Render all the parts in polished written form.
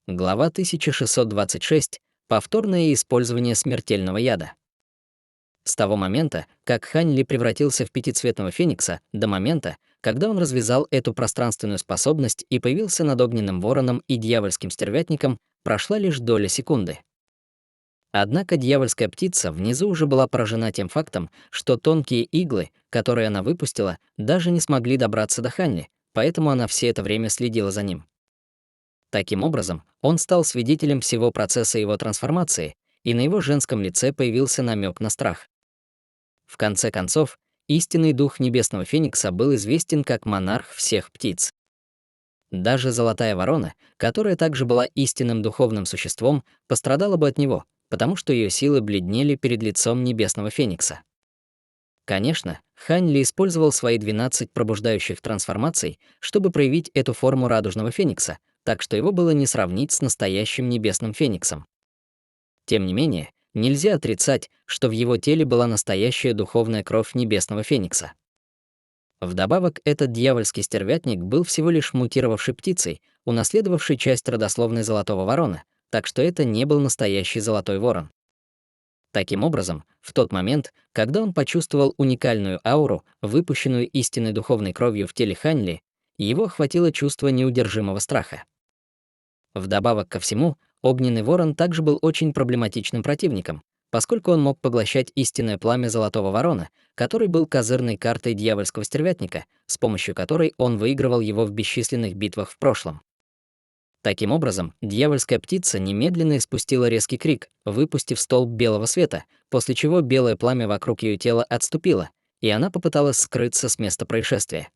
Глава 1626. Повторное использование смертельного яда. С того момента, как Хань Ли превратился в пятицветного феникса, до момента, когда он развязал эту пространственную способность и появился над огненным вороном и дьявольским стервятником, прошла лишь доля секунды. Однако дьявольская птица внизу уже была поражена тем фактом, что тонкие иглы, которые она выпустила, даже не смогли добраться до Хань Ли, поэтому она все это время следила за ним. Таким образом, он стал свидетелем всего процесса его трансформации, и на его женском лице появился намек на страх. В конце концов, истинный дух Небесного Феникса был известен как монарх всех птиц. Даже золотая ворона, которая также была истинным духовным существом, пострадала бы от него, потому что ее силы бледнели перед лицом Небесного Феникса. Конечно, Хань Ли использовал свои 12 пробуждающих трансформаций, чтобы проявить эту форму радужного феникса, так что его было не сравнить с настоящим Небесным Фениксом. Тем не менее, нельзя отрицать, что в его теле была настоящая духовная кровь Небесного Феникса. Вдобавок, этот дьявольский стервятник был всего лишь мутировавшей птицей, унаследовавшей часть родословной золотого ворона, так что это не был настоящий золотой ворон. Таким образом, в тот момент, когда он почувствовал уникальную ауру, выпущенную истинной духовной кровью в теле Хань Ли, его охватило чувство неудержимого страха. Вдобавок ко всему, огненный ворон также был очень проблематичным противником, поскольку он мог поглощать истинное пламя золотого ворона, который был козырной картой дьявольского стервятника, с помощью которой он выигрывал его в бесчисленных битвах в прошлом. Таким образом, дьявольская птица немедленно испустила резкий крик, выпустив столб белого света, после чего белое пламя вокруг ее тела отступило, и она попыталась скрыться с места происшествия.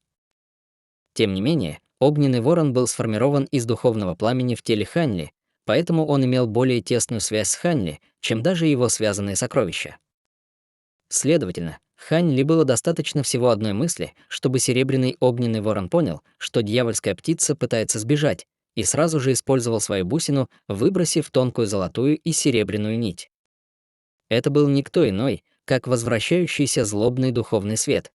Тем не менее, огненный ворон был сформирован из духовного пламени в теле Хань Ли, поэтому он имел более тесную связь с Хань Ли, чем даже его связанные сокровища. Следовательно, Хань Ли было достаточно всего одной мысли, чтобы серебряный огненный ворон понял, что дьявольская птица пытается сбежать, и сразу же использовал свою бусину, выбросив тонкую золотую и серебряную нить. Это был никто иной, как возвращающийся злобный духовный свет.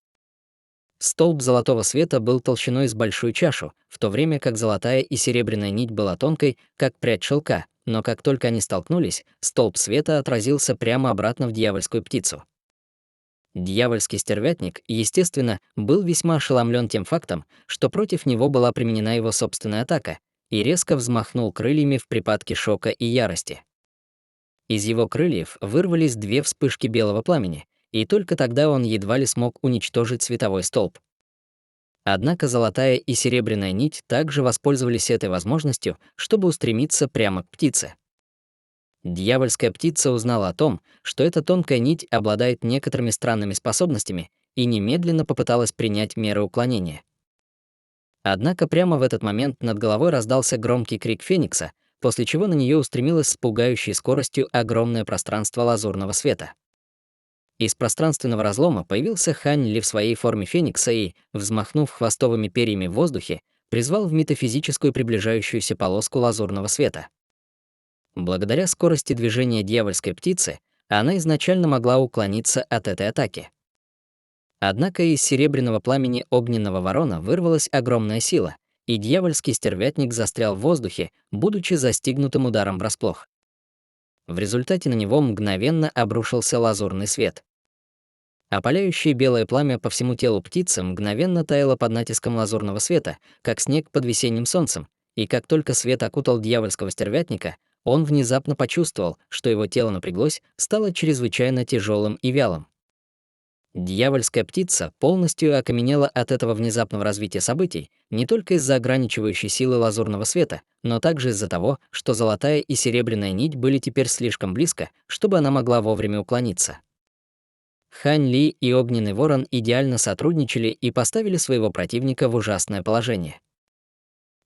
Столб золотого света был толщиной с большую чашу, в то время как золотая и серебряная нить была тонкой, как прядь шелка, но как только они столкнулись, столб света отразился прямо обратно в дьявольскую птицу. Дьявольский стервятник, естественно, был весьма ошеломлен тем фактом, что против него была применена его собственная атака, и резко взмахнул крыльями в припадке шока и ярости. Из его крыльев вырвались две вспышки белого пламени, и только тогда он едва ли смог уничтожить световой столб. Однако золотая и серебряная нить также воспользовались этой возможностью, чтобы устремиться прямо к птице. Дьявольская птица узнала о том, что эта тонкая нить обладает некоторыми странными способностями, и немедленно попыталась принять меры уклонения. Однако прямо в этот момент над головой раздался громкий крик Феникса, после чего на нее устремилось с пугающей скоростью огромное пространство лазурного света. Из пространственного разлома появился Хань Ли в своей форме Феникса и, взмахнув хвостовыми перьями в воздухе, призвал в метафизическую приближающуюся полоску лазурного света. Благодаря скорости движения дьявольской птицы, она изначально могла уклониться от этой атаки. Однако из серебряного пламени огненного ворона вырвалась огромная сила, и дьявольский стервятник застрял в воздухе, будучи застигнутым ударом врасплох. В результате на него мгновенно обрушился лазурный свет. Опаляющее белое пламя по всему телу птицы мгновенно таяло под натиском лазурного света, как снег под весенним солнцем, и как только свет окутал дьявольского стервятника, он внезапно почувствовал, что его тело напряглось, стало чрезвычайно тяжелым и вялым. Дьявольская птица полностью окаменела от этого внезапного развития событий не только из-за ограничивающей силы лазурного света, но также из-за того, что золотая и серебряная нить были теперь слишком близко, чтобы она могла вовремя уклониться. Хань Ли и огненный ворон идеально сотрудничали и поставили своего противника в ужасное положение.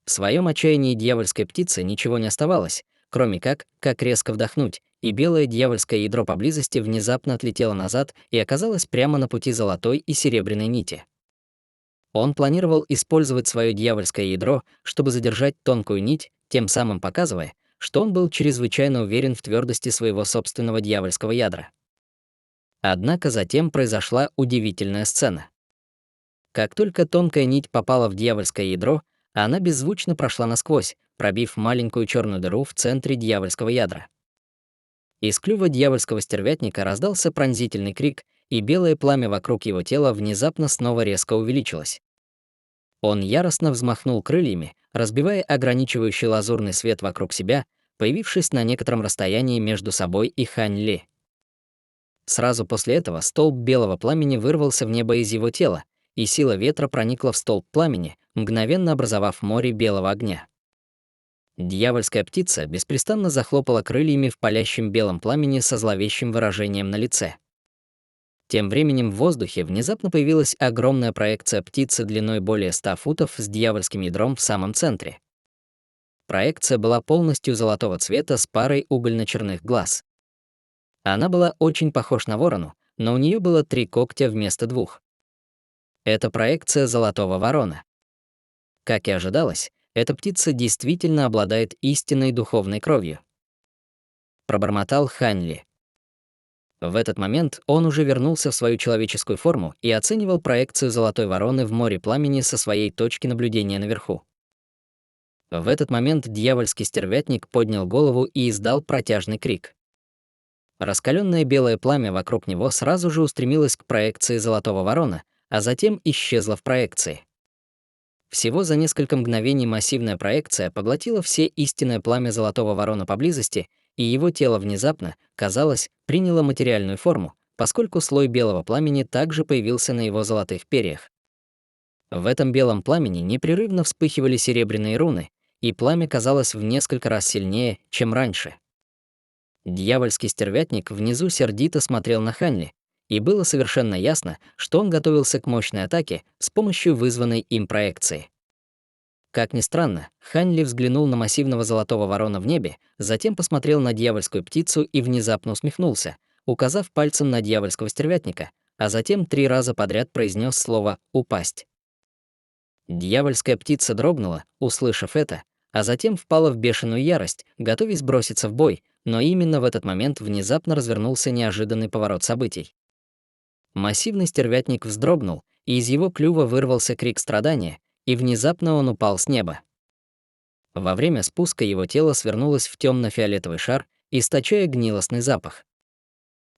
В своем отчаянии дьявольской птице ничего не оставалось, кроме как резко вдохнуть, и белое дьявольское ядро поблизости внезапно отлетело назад и оказалось прямо на пути золотой и серебряной нити. Он планировал использовать свое дьявольское ядро, чтобы задержать тонкую нить, тем самым показывая, что он был чрезвычайно уверен в твердости своего собственного дьявольского ядра. Однако затем произошла удивительная сцена. Как только тонкая нить попала в дьявольское ядро, она беззвучно прошла насквозь, пробив маленькую черную дыру в центре дьявольского ядра. Из клюва дьявольского стервятника раздался пронзительный крик, и белое пламя вокруг его тела внезапно снова резко увеличилось. Он яростно взмахнул крыльями, разбивая ограничивающий лазурный свет вокруг себя, появившись на некотором расстоянии между собой и Хань Ли. Сразу после этого столб белого пламени вырвался в небо из его тела, и сила ветра проникла в столб пламени, мгновенно образовав море белого огня. Дьявольская птица беспрестанно захлопала крыльями в палящем белом пламени со зловещим выражением на лице. Тем временем в воздухе внезапно появилась огромная проекция птицы длиной более 100 футов с дьявольским ядром в самом центре. Проекция была полностью золотого цвета с парой угольно-черных глаз. Она была очень похожа на ворону, но у нее было 3 когтя вместо 2. Это проекция золотого ворона. Как и ожидалось, эта птица действительно обладает истинной духовной кровью. Пробормотал Хань Ли. В этот момент он уже вернулся в свою человеческую форму и оценивал проекцию золотой вороны в море пламени со своей точки наблюдения наверху. В этот момент дьявольский стервятник поднял голову и издал протяжный крик. Раскаленное белое пламя вокруг него сразу же устремилось к проекции золотого ворона, а затем исчезло в проекции. Всего за несколько мгновений массивная проекция поглотила все истинное пламя золотого ворона поблизости, и его тело внезапно, казалось, приняло материальную форму, поскольку слой белого пламени также появился на его золотых перьях. В этом белом пламени непрерывно вспыхивали серебряные руны, и пламя казалось в несколько раз сильнее, чем раньше. Дьявольский стервятник внизу сердито смотрел на Хань Ли, и было совершенно ясно, что он готовился к мощной атаке с помощью вызванной им проекции. Как ни странно, Хань Ли взглянул на массивного золотого ворона в небе, затем посмотрел на дьявольскую птицу и внезапно усмехнулся, указав пальцем на дьявольского стервятника, а затем 3 раза подряд произнес слово «упасть». Дьявольская птица дрогнула, услышав это, а затем впала в бешеную ярость, готовясь броситься в бой, но именно в этот момент внезапно развернулся неожиданный поворот событий. Массивный стервятник вздрогнул, и из его клюва вырвался крик страдания, и внезапно он упал с неба. Во время спуска его тело свернулось в темно-фиолетовый шар, источая гнилостный запах.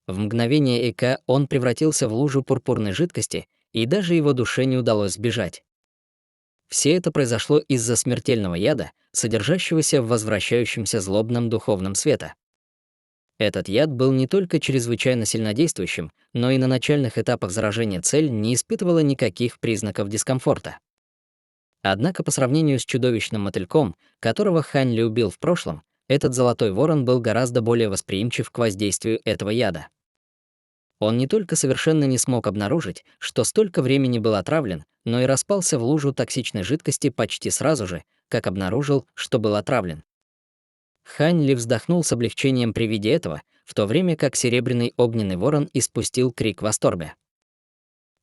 В мгновение эка он превратился в лужу пурпурной жидкости, и даже его душе не удалось сбежать. Все это произошло из-за смертельного яда, содержащегося в возвращающемся злобном духовном света. Этот яд был не только чрезвычайно сильнодействующим, но и на начальных этапах заражения цель не испытывала никаких признаков дискомфорта. Однако по сравнению с чудовищным мотыльком, которого Хань Ли убил в прошлом, этот золотой ворон был гораздо более восприимчив к воздействию этого яда. Он не только совершенно не смог обнаружить, что столько времени был отравлен, но и распался в лужу токсичной жидкости почти сразу же, как обнаружил, что был отравлен. Хань Ли вздохнул с облегчением при виде этого, в то время как серебряный огненный ворон испустил крик восторга.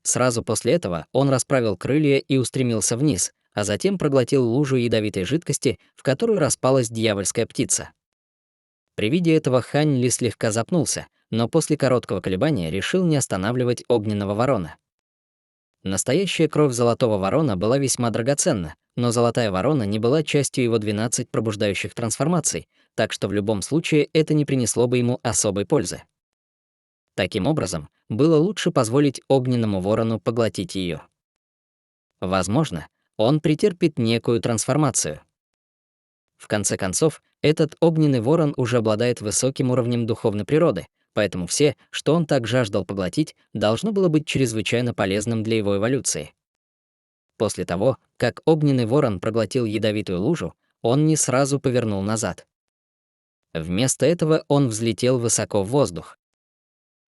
Сразу после этого он расправил крылья и устремился вниз, а затем проглотил лужу ядовитой жидкости, в которую распалась дьявольская птица. При виде этого Хань Ли слегка запнулся, но после короткого колебания решил не останавливать огненного ворона. Настоящая кровь золотого ворона была весьма драгоценна, но золотая ворона не была частью его 12 пробуждающих трансформаций, так что в любом случае это не принесло бы ему особой пользы. Таким образом, было лучше позволить огненному ворону поглотить ее. Возможно, он претерпит некую трансформацию. В конце концов, этот огненный ворон уже обладает высоким уровнем духовной природы, поэтому все, что он так жаждал поглотить, должно было быть чрезвычайно полезным для его эволюции. После того, как огненный ворон проглотил ядовитую лужу, он не сразу повернул назад. Вместо этого он взлетел высоко в воздух.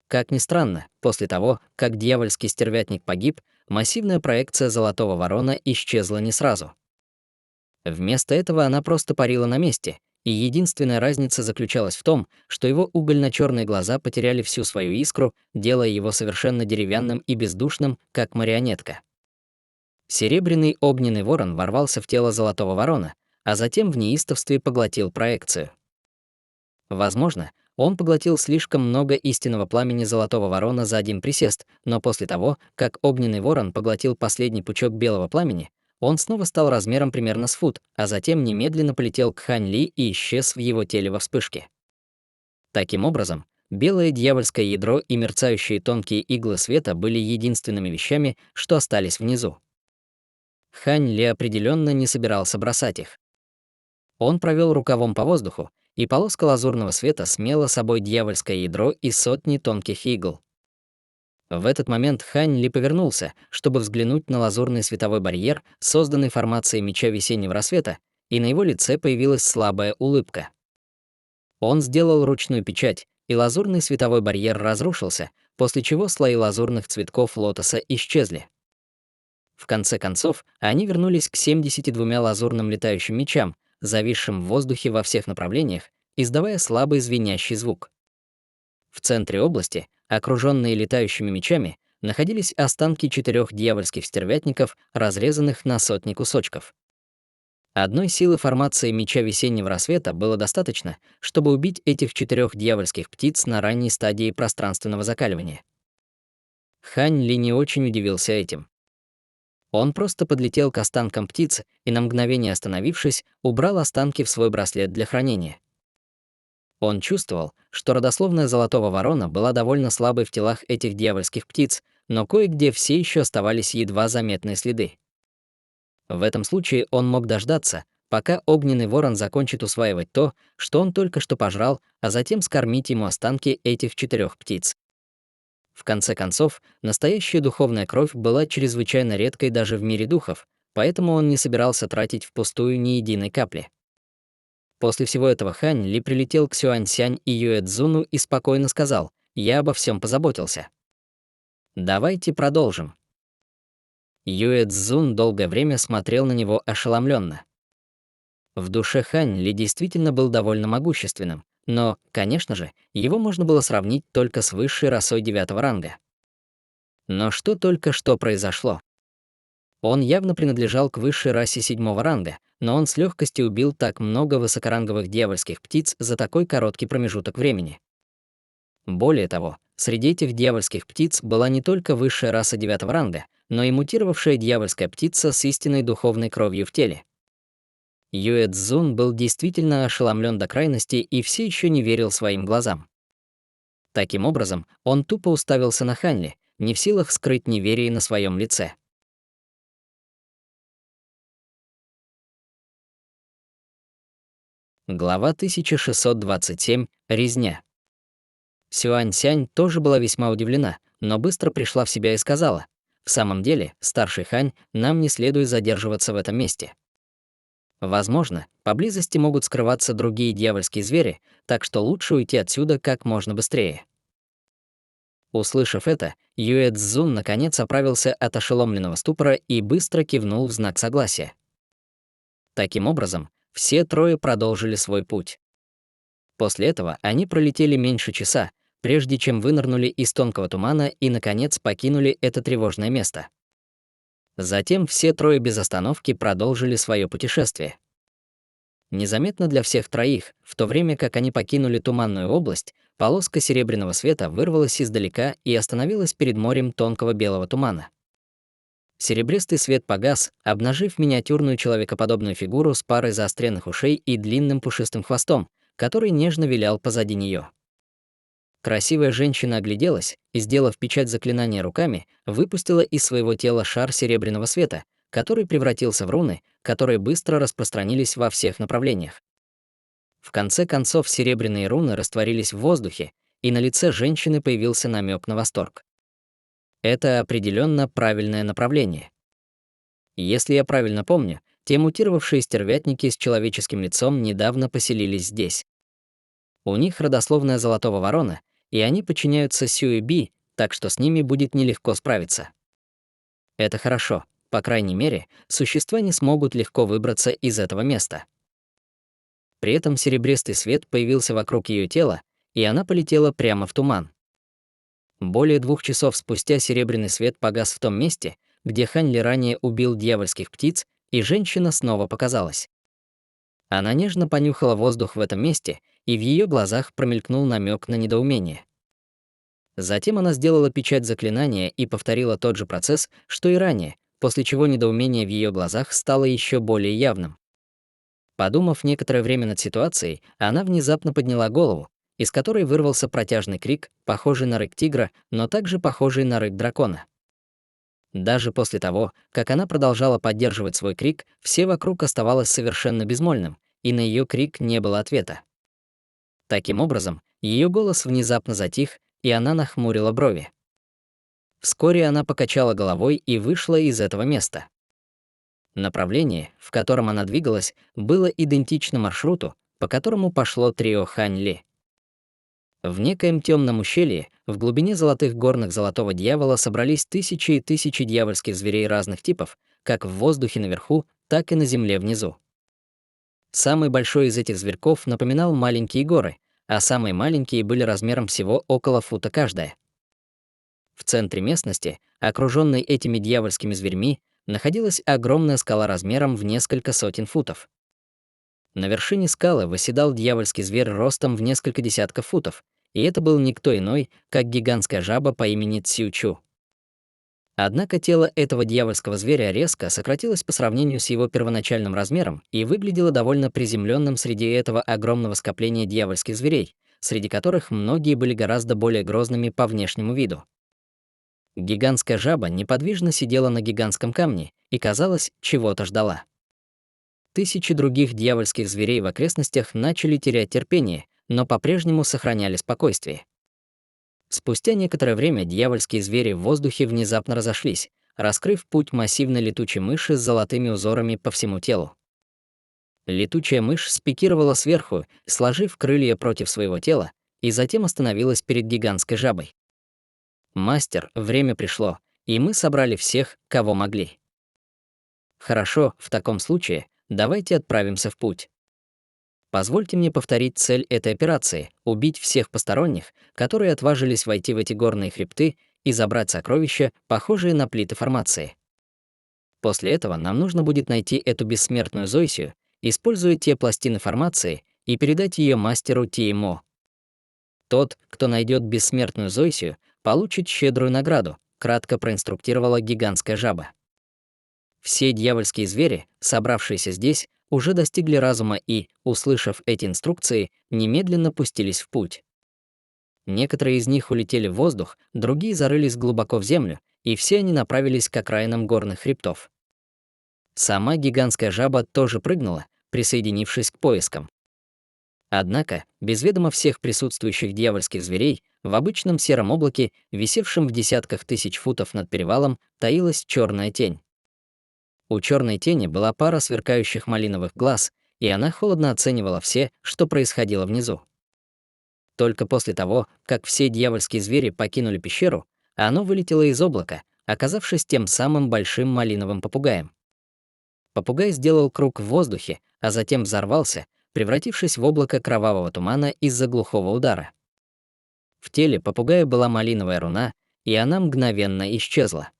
Как ни странно, после того, как дьявольский стервятник погиб, массивная проекция золотого ворона исчезла не сразу. Вместо этого она просто парила на месте, и единственная разница заключалась в том, что его угольно-черные глаза потеряли всю свою искру, делая его совершенно деревянным и бездушным, как марионетка. Серебряный огненный ворон ворвался в тело золотого ворона, а затем в неистовстве поглотил проекцию. Возможно, он поглотил слишком много истинного пламени золотого ворона за один присест, но после того, как огненный ворон поглотил последний пучок белого пламени, Он снова стал размером примерно с фут, а затем немедленно полетел к Хань Ли и исчез в его теле во вспышке. Таким образом, белое дьявольское ядро и мерцающие тонкие иглы света были единственными вещами, что остались внизу. Хань Ли определенно не собирался бросать их. Он провел рукавом по воздуху, и полоска лазурного света смела собой дьявольское ядро и сотни тонких игл. В этот момент Хань Ли повернулся, чтобы взглянуть на лазурный световой барьер, созданный формацией меча весеннего рассвета, и на его лице появилась слабая улыбка. Он сделал ручную печать, и лазурный световой барьер разрушился, после чего слои лазурных цветков лотоса исчезли. В конце концов, они вернулись к 72 лазурным летающим мечам, зависшим в воздухе во всех направлениях, издавая слабый звенящий звук. В центре области, окруженные летающими мечами, находились останки 4 дьявольских стервятников, разрезанных на сотни кусочков. Одной силы формации меча весеннего рассвета было достаточно, чтобы убить этих 4 дьявольских птиц на ранней стадии пространственного закаливания. Хань Ли не очень удивился этим. Он просто подлетел к останкам птиц и, на мгновение остановившись, убрал останки в свой браслет для хранения. Он чувствовал, что родословная Золотого Ворона была довольно слабой в телах этих дьявольских птиц, но кое-где все еще оставались едва заметные следы. В этом случае он мог дождаться, пока огненный ворон закончит усваивать то, что он только что пожрал, а затем скормить ему останки этих 4 птиц. В конце концов, настоящая духовная кровь была чрезвычайно редкой даже в мире духов, поэтому он не собирался тратить впустую ни единой капли. После всего этого Хань Ли прилетел к Сюаньсянь и Юэ Цзуну и спокойно сказал: «Я обо всем позаботился. Давайте продолжим». Юэ Цзун долгое время смотрел на него ошеломленно. В душе Хань Ли действительно был довольно могущественным, но, конечно же, его можно было сравнить только с высшей расой 9-го ранга. Но что только что произошло? Он явно принадлежал к высшей расе 7-го ранга, но он с легкостью убил так много высокоранговых дьявольских птиц за такой короткий промежуток времени. Более того, среди этих дьявольских птиц была не только высшая раса 9-го ранга, но и мутировавшая дьявольская птица с истинной духовной кровью в теле. Юэ Цзун был действительно ошеломлен до крайности и все еще не верил своим глазам. Таким образом, он тупо уставился на Хань Ли, не в силах скрыть неверие на своем лице. Глава 1627. Резня. Сюаньсянь тоже была весьма удивлена, но быстро пришла в себя и сказала: «В самом деле, старший Хань, нам не следует задерживаться в этом месте. Возможно, поблизости могут скрываться другие дьявольские звери, так что лучше уйти отсюда как можно быстрее». Услышав это, Юэ Цзун наконец оправился от ошеломленного ступора и быстро кивнул в знак согласия. Таким образом, все трое продолжили свой путь. После этого они пролетели меньше часа, прежде чем вынырнули из тонкого тумана и, наконец, покинули это тревожное место. Затем все трое без остановки продолжили свое путешествие. Незаметно для всех троих, в то время как они покинули туманную область, полоска серебряного света вырвалась издалека и остановилась перед морем тонкого белого тумана. Серебристый свет погас, обнажив миниатюрную человекоподобную фигуру с парой заостренных ушей и длинным пушистым хвостом, который нежно вилял позади нее. Красивая женщина огляделась и, сделав печать заклинания руками, выпустила из своего тела шар серебряного света, который превратился в руны, которые быстро распространились во всех направлениях. В конце концов, серебряные руны растворились в воздухе, и на лице женщины появился намек на восторг. Это определенно правильное направление. Если я правильно помню, те мутировавшие стервятники с человеческим лицом недавно поселились здесь. У них родословная Золотого Ворона, и они подчиняются Сюэ-Би, так что с ними будет нелегко справиться. Это хорошо. По крайней мере, существа не смогут легко выбраться из этого места. При этом серебристый свет появился вокруг ее тела, и она полетела прямо в туман. Более 2 часов спустя серебряный свет погас в том месте, где Хань Ли ранее убил дьявольских птиц, и женщина снова показалась. Она нежно понюхала воздух в этом месте, и в ее глазах промелькнул намек на недоумение. Затем она сделала печать заклинания и повторила тот же процесс, что и ранее, после чего недоумение в ее глазах стало еще более явным. Подумав некоторое время над ситуацией, она внезапно подняла голову, из которой вырвался протяжный крик, похожий на рык тигра, но также похожий на рык дракона. Даже после того, как она продолжала поддерживать свой крик, все вокруг оставалось совершенно безмолвным, и на ее крик не было ответа. Таким образом, ее голос внезапно затих, и она нахмурила брови. Вскоре она покачала головой и вышла из этого места. Направление, в котором она двигалась, было идентично маршруту, по которому пошло трио Хань Ли. В некоем темном ущелье, в глубине золотых горных Золотого Дьявола собрались тысячи и тысячи дьявольских зверей разных типов, как в воздухе наверху, так и на земле внизу. Самый большой из этих зверьков напоминал маленькие горы, а самые маленькие были размером всего около фута каждая. В центре местности, окружённой этими дьявольскими зверьми, находилась огромная скала размером в несколько сотен футов. На вершине скалы восседал дьявольский зверь ростом в несколько десятков футов, и это был никто иной, как гигантская жаба по имени Цю-Чу. Однако тело этого дьявольского зверя резко сократилось по сравнению с его первоначальным размером и выглядело довольно приземленным среди этого огромного скопления дьявольских зверей, среди которых многие были гораздо более грозными по внешнему виду. Гигантская жаба неподвижно сидела на гигантском камне и, казалось, чего-то ждала. Тысячи других дьявольских зверей в окрестностях начали терять терпение, но по-прежнему сохраняли спокойствие. Спустя некоторое время дьявольские звери в воздухе внезапно разошлись, раскрыв путь массивной летучей мыши с золотыми узорами по всему телу. Летучая мышь спикировала сверху, сложив крылья против своего тела, и затем остановилась перед гигантской жабой. «Мастер, время пришло, и мы собрали всех, кого могли». «Хорошо, в таком случае давайте отправимся в путь. Позвольте мне повторить цель этой операции — убить всех посторонних, которые отважились войти в эти горные хребты и забрать сокровища, похожие на плиты формации. После этого нам нужно будет найти эту бессмертную Зойсию, используя те пластины формации, и передать ее мастеру Тиемо. Тот, кто найдет бессмертную Зойсию, получит щедрую награду», — кратко проинструктировала гигантская жаба. Все дьявольские звери, собравшиеся здесь, уже достигли разума и, услышав эти инструкции, немедленно пустились в путь. Некоторые из них улетели в воздух, другие зарылись глубоко в землю, и все они направились к окраинам горных хребтов. Сама гигантская жаба тоже прыгнула, присоединившись к поискам. Однако, без ведома всех присутствующих дьявольских зверей, в обычном сером облаке, висевшем в десятках тысяч футов над перевалом, таилась черная тень. У черной тени была пара сверкающих малиновых глаз, и она холодно оценивала все, что происходило внизу. Только после того, как все дьявольские звери покинули пещеру, оно вылетело из облака, оказавшись тем самым большим малиновым попугаем. Попугай сделал круг в воздухе, а затем взорвался, превратившись в облако кровавого тумана из-за глухого удара. В теле попугая была малиновая руна, и она мгновенно исчезла.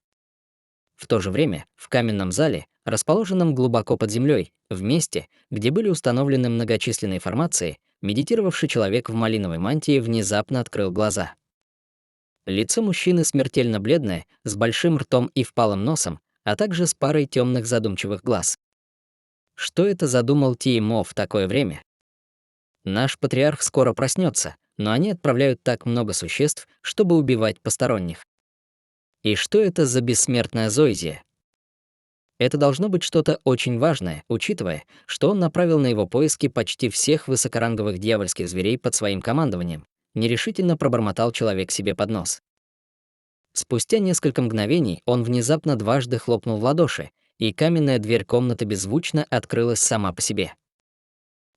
В то же время в каменном зале, расположенном глубоко под землей, в месте, где были установлены многочисленные формации, медитировавший человек в малиновой мантии внезапно открыл глаза. Лицо мужчины смертельно бледное, с большим ртом и впалым носом, а также с парой темных задумчивых глаз. Что это задумал Тиемо в такое время? Наш патриарх скоро проснется, но они отправляют так много существ, чтобы убивать посторонних. И что это за бессмертная Зойзия? Это должно быть что-то очень важное, учитывая, что он направил на его поиски почти всех высокоранговых дьявольских зверей под своим командованием, нерешительно пробормотал человек себе под нос. Спустя несколько мгновений он внезапно дважды хлопнул в ладоши, и каменная дверь комнаты беззвучно открылась сама по себе.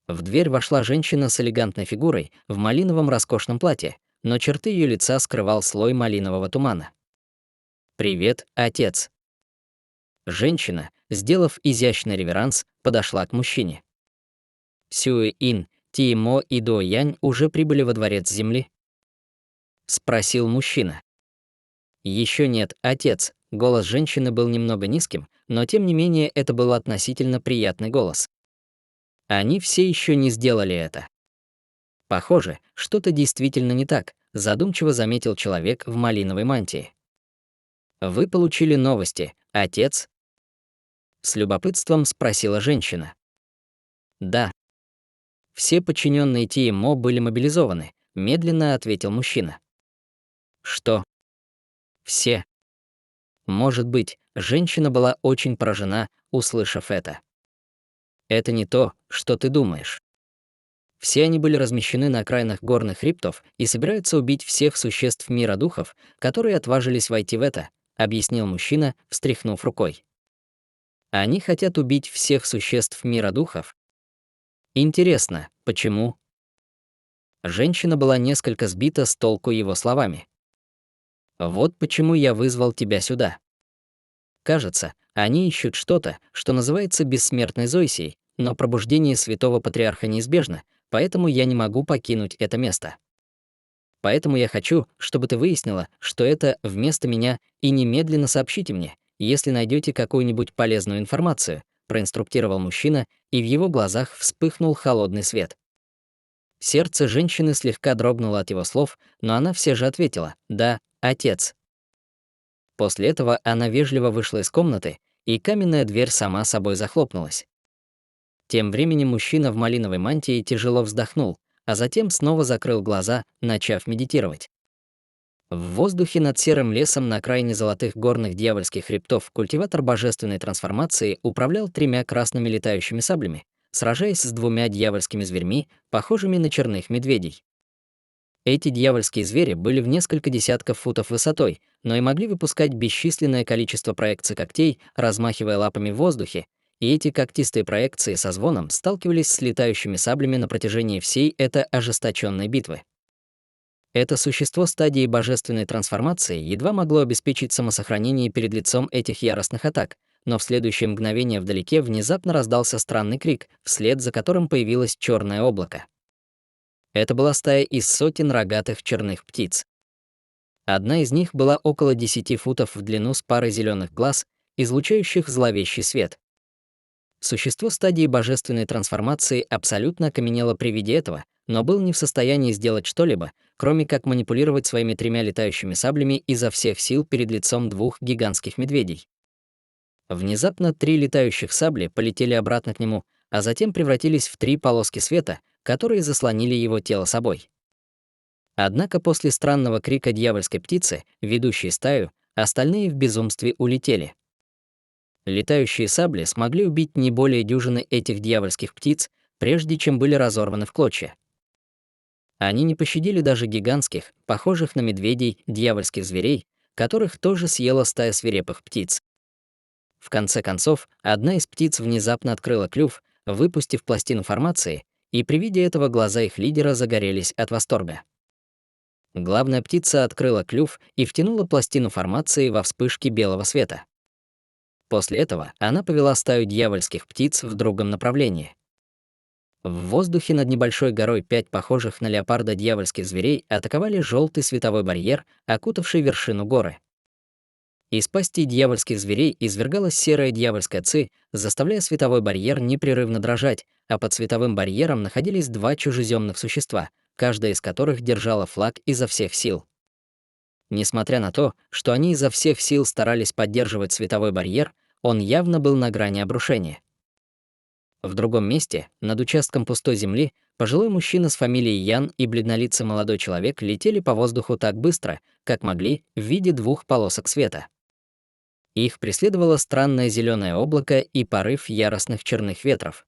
В дверь вошла женщина с элегантной фигурой в малиновом роскошном платье, но черты ее лица скрывал слой малинового тумана. «Привет, отец». Женщина, сделав изящный реверанс, подошла к мужчине. «Сюэ-Ин, Тиемо и До-Янь уже прибыли во дворец земли?» — спросил мужчина. «Еще нет, отец». Голос женщины был немного низким, но тем не менее это был относительно приятный голос. Они все еще не сделали это. Похоже, что-то действительно не так, задумчиво заметил человек в малиновой мантии. Вы получили новости, отец, С любопытством спросила женщина. Да. Все подчиненные ТМО были мобилизованы, медленно ответил мужчина. Что? Все. Может быть, женщина была очень поражена, услышав это. Это не то, что ты думаешь. Все они были размещены на окраинах горных хребтов и собираются убить всех существ мира духов, которые отважились войти в это, объяснил мужчина, встряхнув рукой. Они хотят убить всех существ мира духов? Интересно, почему? Женщина была несколько сбита с толку его словами. Вот почему я вызвал тебя сюда. Кажется, они ищут что-то, что называется бессмертной Зойсией, но пробуждение святого патриарха неизбежно, поэтому я не могу покинуть это место. Поэтому я хочу, чтобы ты выяснила, что это вместо меня, и немедленно сообщите мне, если найдете какую-нибудь полезную информацию, проинструктировал мужчина, и в его глазах вспыхнул холодный свет. Сердце женщины слегка дрогнуло от его слов, но она все же ответила: «Да, отец». После этого она вежливо вышла из комнаты, и каменная дверь сама собой захлопнулась. Тем временем мужчина в малиновой мантии тяжело вздохнул, а затем снова закрыл глаза, начав медитировать. В воздухе над серым лесом на окраине золотых горных дьявольских хребтов культиватор божественной трансформации управлял 3 красными летающими саблями, сражаясь с 2 дьявольскими зверьми, похожими на черных медведей. Эти дьявольские звери были в несколько десятков футов высотой, но и могли выпускать бесчисленное количество проекций когтей, размахивая лапами в воздухе, и эти когтистые проекции со звоном сталкивались с летающими саблями на протяжении всей этой ожесточенной битвы. Это существо стадии божественной трансформации едва могло обеспечить самосохранение перед лицом этих яростных атак, но в следующее мгновение вдалеке внезапно раздался странный крик, вслед за которым появилось черное облако. Это была стая из сотен рогатых черных птиц. Одна из них была около 10 футов в длину с парой зеленых глаз, излучающих зловещий свет. Существо стадии божественной трансформации абсолютно окаменело при виде этого, но был не в состоянии сделать что-либо, кроме как манипулировать своими 3 летающими саблями изо всех сил перед лицом 2 гигантских медведей. Внезапно 3 летающих сабли полетели обратно к нему, а затем превратились в 3 полоски света, которые заслонили его тело собой. Однако после странного крика дьявольской птицы, ведущей стаю, остальные в безумстве улетели. Летающие сабли смогли убить не более дюжины этих дьявольских птиц, прежде чем были разорваны в клочья. Они не пощадили даже гигантских, похожих на медведей, дьявольских зверей, которых тоже съела стая свирепых птиц. В конце концов, одна из птиц внезапно открыла клюв, выпустив пластину формации, и при виде этого глаза их лидера загорелись от восторга. Главная птица открыла клюв и втянула пластину формации во вспышки белого света. После этого она повела стаю дьявольских птиц в другом направлении. В воздухе над небольшой горой 5 похожих на леопарда дьявольских зверей атаковали желтый световой барьер, окутавший вершину горы. Из пастей дьявольских зверей извергалась серая дьявольская ци, заставляя световой барьер непрерывно дрожать, а под световым барьером находились 2 чужеземных существа, каждая из которых держала флаг изо всех сил. Несмотря на то, что они изо всех сил старались поддерживать световой барьер, он явно был на грани обрушения. В другом месте, над участком пустой земли, пожилой мужчина с фамилией Ян и бледнолицый молодой человек летели по воздуху так быстро, как могли, в виде 2 полосок света. Их преследовало странное зеленое облако и порыв яростных черных ветров.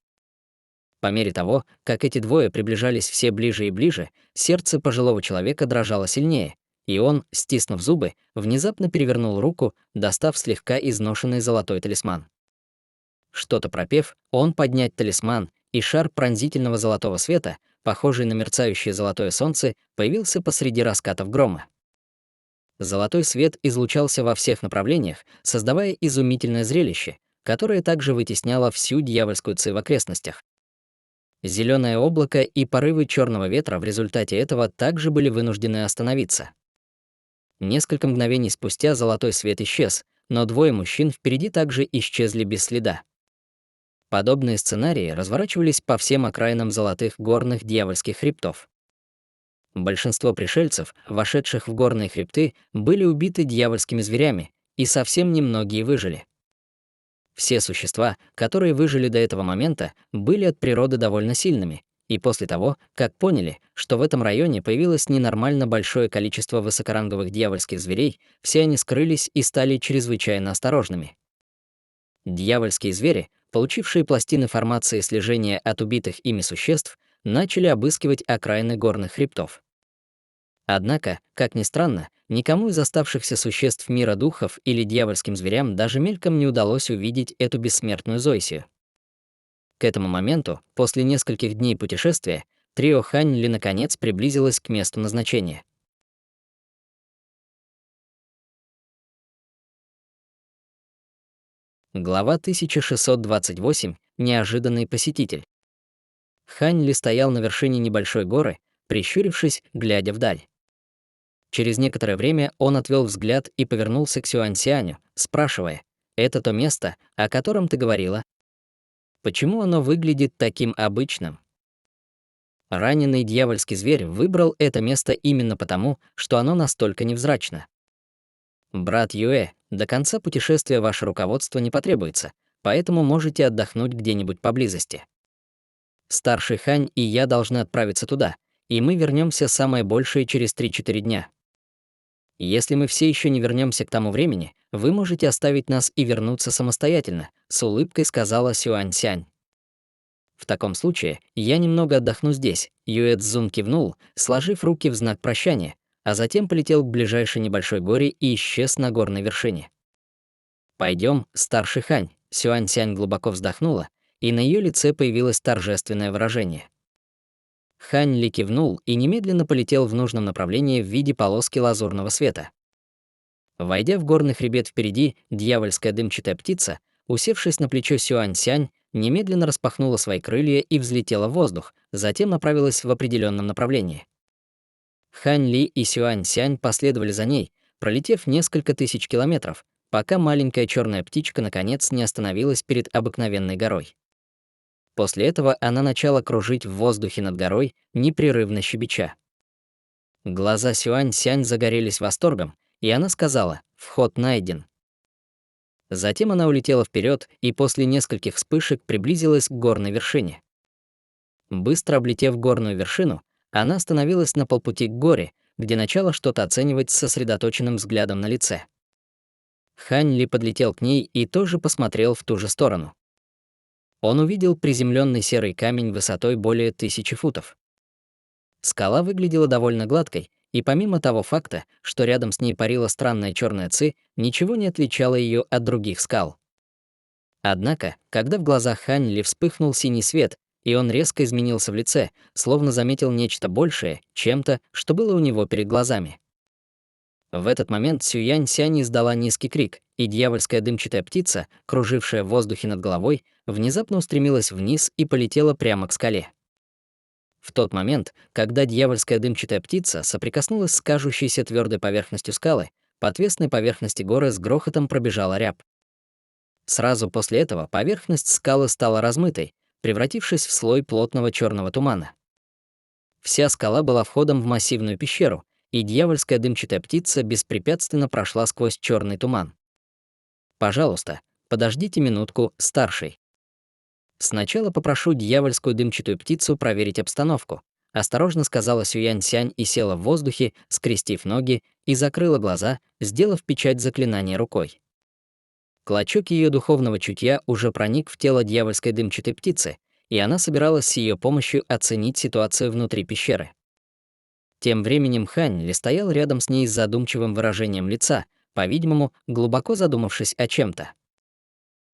По мере того, как эти двое приближались все ближе и ближе, сердце пожилого человека дрожало сильнее, и он, стиснув зубы, внезапно перевернул руку, достав слегка изношенный золотой талисман. Что-то пропев, он поднял талисман, и шар пронзительного золотого света, похожий на мерцающее золотое солнце, появился посреди раскатов грома. Золотой свет излучался во всех направлениях, создавая изумительное зрелище, которое также вытесняло всю дьявольскую ци в окрестностях. Зеленое облако и порывы черного ветра в результате этого также были вынуждены остановиться. Несколько мгновений спустя золотой свет исчез, но 2 мужчин впереди также исчезли без следа. Подобные сценарии разворачивались по всем окраинам золотых горных дьявольских хребтов. Большинство пришельцев, вошедших в горные хребты, были убиты дьявольскими зверями, и совсем немногие выжили. Все существа, которые выжили до этого момента, были от природы довольно сильными, и после того, как поняли, что в этом районе появилось ненормально большое количество высокоранговых дьявольских зверей, все они скрылись и стали чрезвычайно осторожными. Дьявольские звери, получившие пластины формации слежения от убитых ими существ, начали обыскивать окраины горных хребтов. Однако, как ни странно, никому из оставшихся существ мира духов или дьявольским зверям даже мельком не удалось увидеть эту бессмертную Зоисию. К этому моменту, после нескольких дней путешествия, трио Хань Ли наконец приблизилось к месту назначения. Глава 1628. Неожиданный посетитель. Хань Ли стоял на вершине небольшой горы, прищурившись, глядя вдаль. Через некоторое время он отвел взгляд и повернулся к Сюаньсяню, спрашивая: «Это то место, о котором ты говорила? Почему оно выглядит таким обычным?» Раненый дьявольский зверь выбрал это место именно потому, что оно настолько невзрачно. «Брат Юэ, до конца путешествия ваше руководство не потребуется, поэтому можете отдохнуть где-нибудь поблизости. Старший Хань и я должны отправиться туда, и мы вернемся самое большее через 3-4 дня. Если мы все еще не вернемся к тому времени, вы можете оставить нас и вернуться самостоятельно», — с улыбкой сказала Сюаньсянь. «В таком случае я немного отдохну здесь», — Юэ Цзун кивнул, сложив руки в знак прощания, а затем полетел к ближайшей небольшой горе и исчез на горной вершине. «Пойдем, старший Хань», — Сюаньсянь глубоко вздохнула, и на ее лице появилось торжественное выражение. Хань Ли кивнул и немедленно полетел в нужном направлении в виде полоски лазурного света. Войдя в горный хребет впереди, дьявольская дымчатая птица, усевшись на плечо Сюаньсянь, немедленно распахнула свои крылья и взлетела в воздух, затем направилась в определенном направлении. Хань Ли и Сюаньсянь последовали за ней, пролетев несколько тысяч километров, пока маленькая черная птичка наконец не остановилась перед обыкновенной горой. После этого она начала кружить в воздухе над горой, непрерывно щебеча. Глаза Сюаньсянь загорелись восторгом, и она сказала: «Вход найден». Затем она улетела вперед и после нескольких вспышек приблизилась к горной вершине. Быстро облетев горную вершину, она остановилась на полпути к горе, где начала что-то оценивать с сосредоточенным взглядом на лице. Хань Ли подлетел к ней и тоже посмотрел в ту же сторону. Он увидел приземленный серый камень высотой более 1000 футов. Скала выглядела довольно гладкой, и помимо того факта, что рядом с ней парила странная черная ци, ничего не отличало ее от других скал. Однако, когда в глазах Хань Ли вспыхнул синий свет, и он резко изменился в лице, словно заметил нечто большее, чем-то, что было у него перед глазами. В этот момент Сюянь-сянь издала низкий крик, и дьявольская дымчатая птица, кружившая в воздухе над головой, внезапно устремилась вниз и полетела прямо к скале. В тот момент, когда дьявольская дымчатая птица соприкоснулась с кажущейся твердой поверхностью скалы, по отвесной поверхности горы с грохотом пробежала рябь. Сразу после этого поверхность скалы стала размытой, превратившись в слой плотного черного тумана. Вся скала была входом в массивную пещеру, и дьявольская дымчатая птица беспрепятственно прошла сквозь черный туман. «Пожалуйста, подождите минутку, старший. Сначала попрошу дьявольскую дымчатую птицу проверить обстановку», — осторожно сказала Сюянь-сянь и села в воздухе, скрестив ноги, и закрыла глаза, сделав печать заклинания рукой. Клочок ее духовного чутья уже проник в тело дьявольской дымчатой птицы, и она собиралась с ее помощью оценить ситуацию внутри пещеры. Тем временем Хань Ли стоял рядом с ней с задумчивым выражением лица, по-видимому, глубоко задумавшись о чем-то.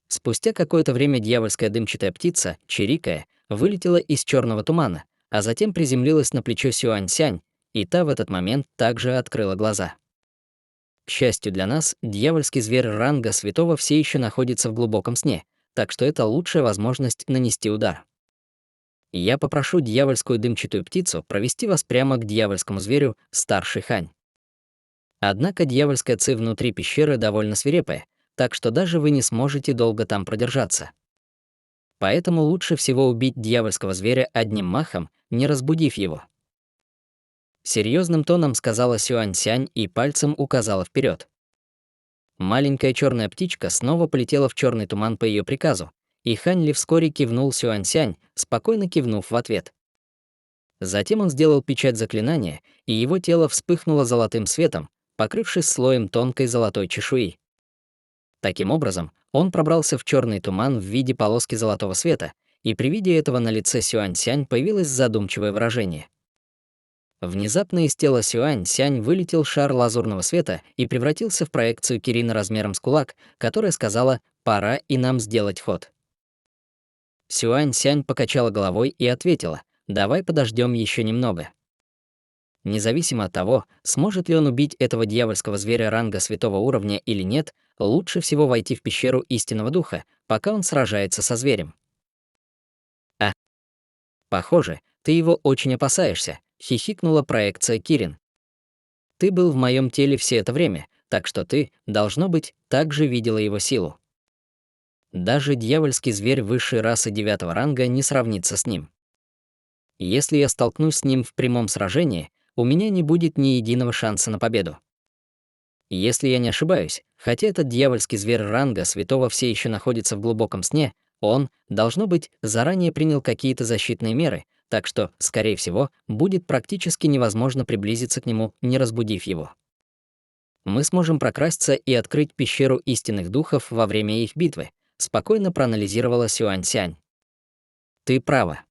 Спустя какое-то время дьявольская дымчатая птица, чирикая, вылетела из черного тумана, а затем приземлилась на плечо Сюань-сянь, и та в этот момент также открыла глаза. К счастью для нас, дьявольский зверь ранга святого все еще находится в глубоком сне, так что это лучшая возможность нанести удар. Я попрошу дьявольскую дымчатую птицу провести вас прямо к дьявольскому зверю, старший Хань. Однако дьявольская ци внутри пещеры довольно свирепая, так что даже вы не сможете долго там продержаться. Поэтому лучше всего убить дьявольского зверя одним махом, не разбудив его. Серьезным тоном сказала Сюань-сянь и пальцем указала вперед. Маленькая черная птичка снова полетела в черный туман по ее приказу, и Хань Ли вскоре кивнул Сюаньсянь, спокойно кивнув в ответ. Затем он сделал печать заклинания, и его тело вспыхнуло золотым светом, покрывшись слоем тонкой золотой чешуи. Таким образом, он пробрался в черный туман в виде полоски золотого света, и при виде этого на лице Сюаньсянь появилось задумчивое выражение. Внезапно из тела Сюаньсянь вылетел шар лазурного света и превратился в проекцию Кирина размером с кулак, которая сказала «пора и нам сделать ход». Сюаньсянь покачала головой и ответила «давай подождем еще немного». Независимо от того, сможет ли он убить этого дьявольского зверя ранга святого уровня или нет, лучше всего войти в пещеру истинного духа, пока он сражается со зверем. «А, похоже, ты его очень опасаешься», — хихикнула проекция Кирин. «Ты был в моем теле все это время, так что ты, должно быть, также видела его силу. Даже дьявольский зверь высшей расы 9-го ранга не сравнится с ним. Если я столкнусь с ним в прямом сражении, у меня не будет ни единого шанса на победу. Если я не ошибаюсь, хотя этот дьявольский зверь ранга святого все еще находится в глубоком сне, он, должно быть, заранее принял какие-то защитные меры, так что, скорее всего, будет практически невозможно приблизиться к нему, не разбудив его. Мы сможем прокрасться и открыть пещеру истинных духов во время их битвы, спокойно проанализировала Сюаньсянь. Ты права.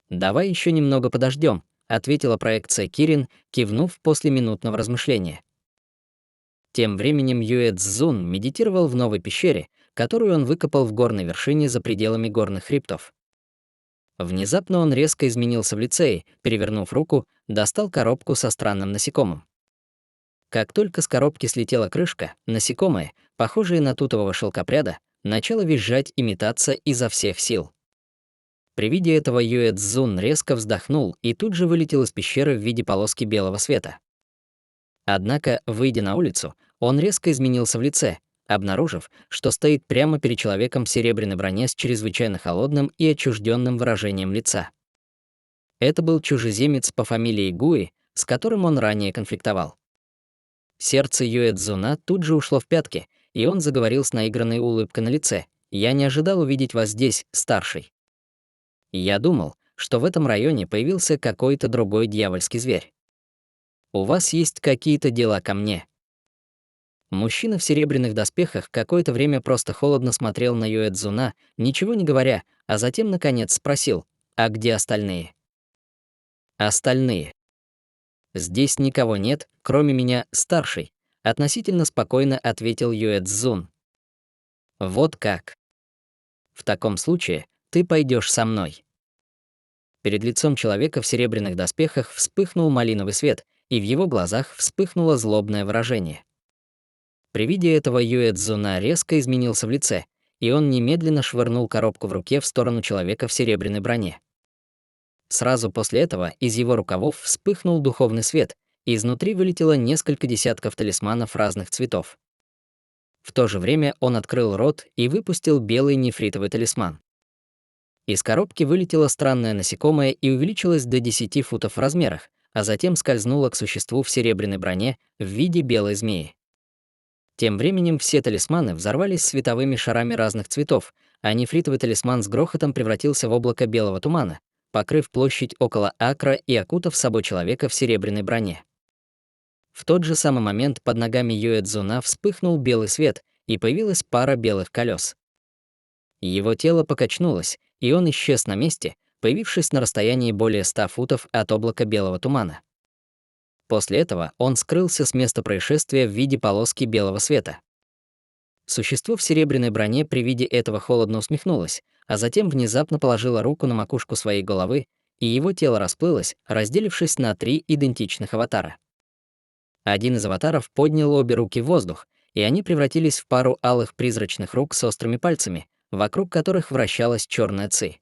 Давай еще немного подождем, ответила проекция Кирин, кивнув после минутного размышления. Тем временем Юэ Цзун медитировал в новой пещере, которую он выкопал в горной вершине за пределами горных хребтов. Внезапно он резко изменился в лице и, перевернув руку, достал коробку со странным насекомым. Как только с коробки слетела крышка, насекомое, похожее на тутового шелкопряда, начало визжать и метаться изо всех сил. При виде этого Юэ Цзун резко вздохнул и тут же вылетел из пещеры в виде полоски белого света. Однако, выйдя на улицу, он резко изменился в лице, обнаружив, что стоит прямо перед человеком в серебряной броне с чрезвычайно холодным и отчужденным выражением лица. Это был чужеземец по фамилии Гуи, с которым он ранее конфликтовал. Сердце Юэ Цзуна тут же ушло в пятки, и он заговорил с наигранной улыбкой на лице. «Я не ожидал увидеть вас здесь, старший. Я думал, что в этом районе появился какой-то другой дьявольский зверь. У вас есть какие-то дела ко мне?» Мужчина в серебряных доспехах какое-то время просто холодно смотрел на Юэ Цзуна, ничего не говоря, а затем, наконец, спросил, «А где остальные?» «Остальные. Здесь никого нет, кроме меня, старший», относительно спокойно ответил Юэ Цзун. «Вот как. В таком случае ты пойдешь со мной». Перед лицом человека в серебряных доспехах вспыхнул малиновый свет, и в его глазах вспыхнуло злобное выражение. При виде этого Юэ Цзуна резко изменился в лице, и он немедленно швырнул коробку в руке в сторону человека в серебряной броне. Сразу после этого из его рукавов вспыхнул духовный свет, и изнутри вылетело несколько десятков талисманов разных цветов. В то же время он открыл рот и выпустил белый нефритовый талисман. Из коробки вылетело странное насекомое и увеличилось до 10 футов в размерах, а затем скользнуло к существу в серебряной броне в виде белой змеи. Тем временем все талисманы взорвались световыми шарами разных цветов, а нефритовый талисман с грохотом превратился в облако белого тумана, покрыв площадь около акра и окутав собой человека в серебряной броне. В тот же самый момент под ногами Юэ Цзуна вспыхнул белый свет, и появилась пара белых колес. Его тело покачнулось, и он исчез на месте, появившись на расстоянии более 100 футов от облака белого тумана. После этого он скрылся с места происшествия в виде полоски белого света. Существо в серебряной броне при виде этого холодно усмехнулось, а затем внезапно положило руку на макушку своей головы, и его тело расплылось, разделившись на 3 идентичных аватара. Один из аватаров поднял обе руки в воздух, и они превратились в пару алых призрачных рук с острыми пальцами, вокруг которых вращалась черная ци.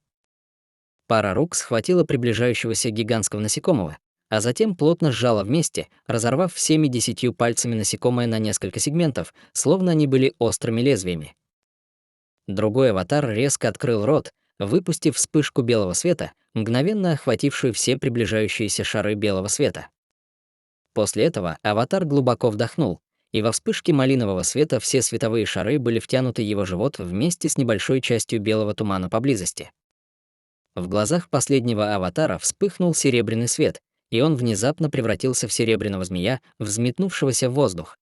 Пара рук схватила приближающегося гигантского насекомого, а затем плотно сжала вместе, разорвав всеми 10 пальцами насекомое на несколько сегментов, словно они были острыми лезвиями. Другой аватар резко открыл рот, выпустив вспышку белого света, мгновенно охватившую все приближающиеся шары белого света. После этого аватар глубоко вдохнул, и во вспышке малинового света все световые шары были втянуты в его живот вместе с небольшой частью белого тумана поблизости. В глазах последнего аватара вспыхнул серебряный свет, и он внезапно превратился в серебряного змея, взметнувшегося в воздух.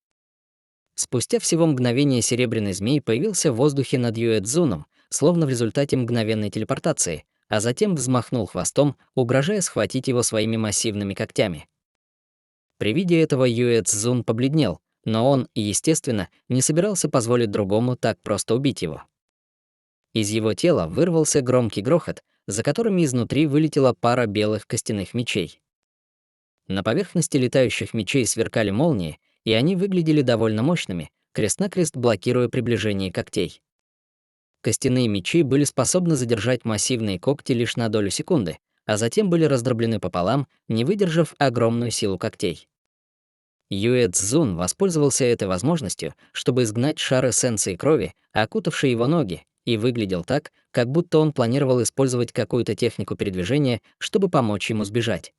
Спустя всего мгновение серебряный змей появился в воздухе над Юэцзуном, словно в результате мгновенной телепортации, а затем взмахнул хвостом, угрожая схватить его своими массивными когтями. При виде этого Юэцзун побледнел, но он, естественно, не собирался позволить другому так просто убить его. Из его тела вырвался громкий грохот, за которыми изнутри вылетела пара белых костяных мечей. На поверхности летающих мечей сверкали молнии, и они выглядели довольно мощными, крест-накрест блокируя приближение когтей. Костяные мечи были способны задержать массивные когти лишь на долю секунды, а затем были раздроблены пополам, не выдержав огромную силу когтей. Юэцзун воспользовался этой возможностью, чтобы изгнать шар эссенции крови, окутавший его ноги, и выглядел так, как будто он планировал использовать какую-то технику передвижения, чтобы помочь ему сбежать.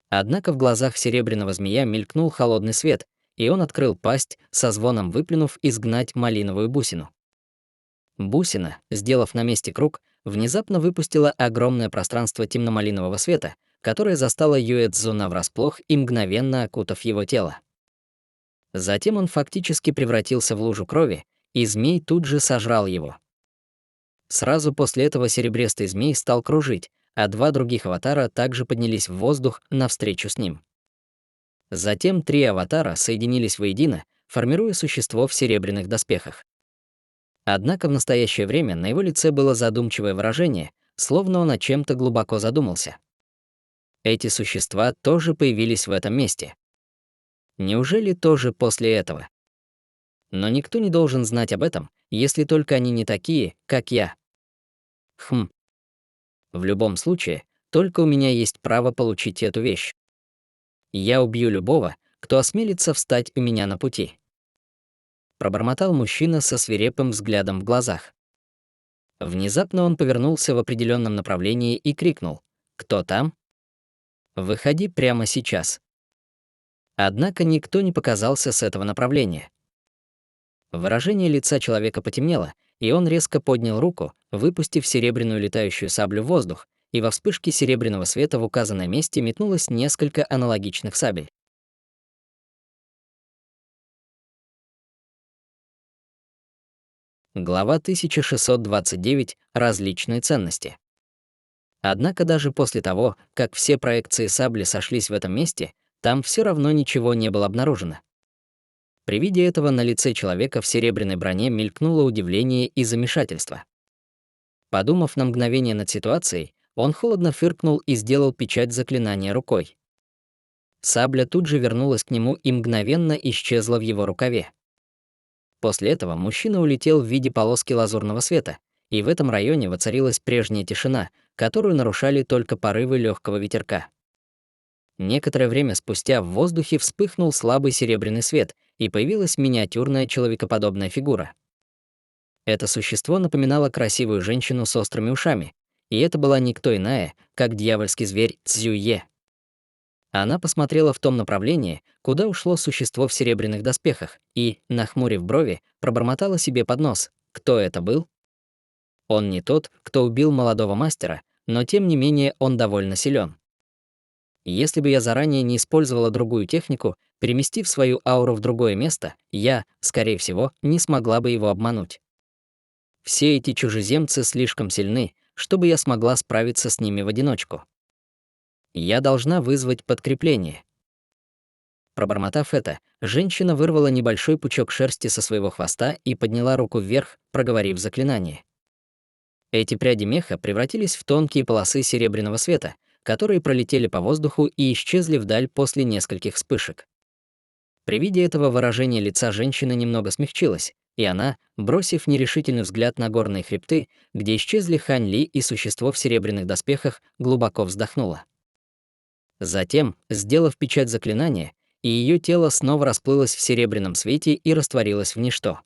Однако в глазах серебряного змея мелькнул холодный свет, и он открыл пасть, со звоном выплюнув изгнать малиновую бусину. Бусина, сделав на месте круг, внезапно выпустила огромное пространство темно-малинового света, которое застало Юэцзуна врасплох и мгновенно окутав его тело. Затем он фактически превратился в лужу крови, и змей тут же сожрал его. Сразу после этого серебристый змей стал кружить, а два других аватара также поднялись в воздух навстречу с ним. Затем три аватара соединились воедино, формируя существо в серебряных доспехах. Однако в настоящее время на его лице было задумчивое выражение, словно он о чем-то глубоко задумался. Эти существа тоже появились в этом месте. Неужели тоже после этого? Но никто не должен знать об этом, если только они не такие, как я. В любом случае, только у меня есть право получить эту вещь. Я убью любого, кто осмелится встать у меня на пути. Пробормотал мужчина со свирепым взглядом в глазах. Внезапно он повернулся в определенном направлении и крикнул: «Кто там? Выходи прямо сейчас». Однако никто не показался с этого направления. Выражение лица человека потемнело, и он резко поднял руку, выпустив серебряную летающую саблю в воздух, и во вспышке серебряного света в указанном месте метнулось несколько аналогичных сабель. Глава 1629. Различные ценности. Однако даже после того, как все проекции сабли сошлись в этом месте, там все равно ничего не было обнаружено. При виде этого на лице человека в серебряной броне мелькнуло удивление и замешательство. Подумав на мгновение над ситуацией, он холодно фыркнул и сделал печать заклинания рукой. Сабля тут же вернулась к нему и мгновенно исчезла в его рукаве. После этого мужчина улетел в виде полоски лазурного света, и в этом районе воцарилась прежняя тишина, которую нарушали только порывы легкого ветерка. Некоторое время спустя в воздухе вспыхнул слабый серебряный свет, и появилась миниатюрная человекоподобная фигура. Это существо напоминало красивую женщину с острыми ушами, и это была никто иная, как дьявольский зверь Цзюе. Она посмотрела в том направлении, куда ушло существо в серебряных доспехах, и, нахмурив брови, пробормотала себе под нос: кто это был? Он не тот, кто убил молодого мастера, но тем не менее он довольно силен. Если бы я заранее не использовала другую технику, переместив свою ауру в другое место, я, скорее всего, не смогла бы его обмануть. Все эти чужеземцы слишком сильны, чтобы я смогла справиться с ними в одиночку. Я должна вызвать подкрепление. Пробормотав это, женщина вырвала небольшой пучок шерсти со своего хвоста и подняла руку вверх, проговорив заклинание. Эти пряди меха превратились в тонкие полосы серебряного света, которые пролетели по воздуху и исчезли вдаль после нескольких вспышек. При виде этого выражение лица женщины немного смягчилось, и она, бросив нерешительный взгляд на горные хребты, где исчезли Хань Ли и существо в серебряных доспехах, глубоко вздохнула. Затем, сделав печать заклинания, и ее тело снова расплылось в серебряном свете и растворилось в ничто.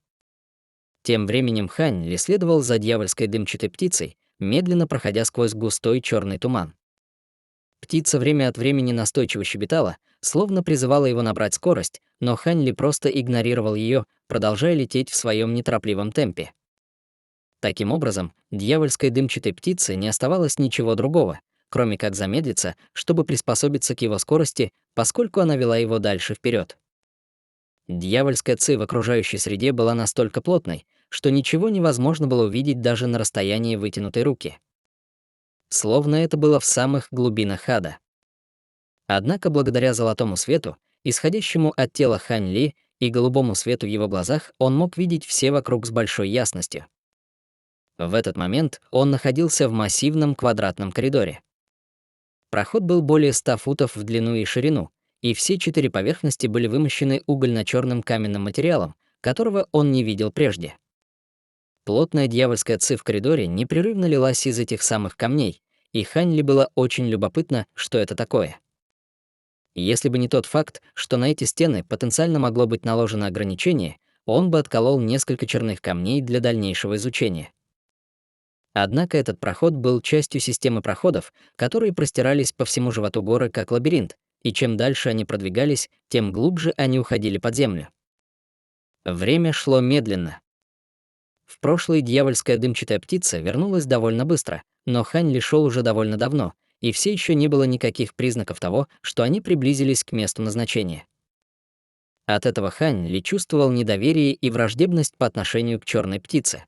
Тем временем Хань Ли следовал за дьявольской дымчатой птицей, медленно проходя сквозь густой черный туман. Птица время от времени настойчиво щебетала, словно призывала его набрать скорость, но Хань Ли просто игнорировал ее, продолжая лететь в своем неторопливом темпе. Таким образом, дьявольской дымчатой птице не оставалось ничего другого, кроме как замедлиться, чтобы приспособиться к его скорости, поскольку она вела его дальше вперед. Дьявольская ци в окружающей среде была настолько плотной, что ничего невозможно было увидеть даже на расстоянии вытянутой руки. Словно это было в самых глубинах ада. Однако благодаря золотому свету, исходящему от тела Хань Ли, и голубому свету в его глазах, он мог видеть все вокруг с большой ясностью. В этот момент он находился в массивном квадратном коридоре. Проход был более 100 футов в длину и ширину, и все 4 поверхности были вымощены угольно-черным каменным материалом, которого он не видел прежде. Плотная дьявольская ци в коридоре непрерывно лилась из этих самых камней, и Хань Ли было очень любопытно, что это такое. Если бы не тот факт, что на эти стены потенциально могло быть наложено ограничение, он бы отколол несколько черных камней для дальнейшего изучения. Однако этот проход был частью системы проходов, которые простирались по всему животу горы как лабиринт, и чем дальше они продвигались, тем глубже они уходили под землю. Время шло медленно. В прошлый дьявольская дымчатая птица вернулась довольно быстро, но Хань Ли шел уже довольно давно, и все еще не было никаких признаков того, что они приблизились к месту назначения. От этого Хань Ли чувствовал недоверие и враждебность по отношению к черной птице.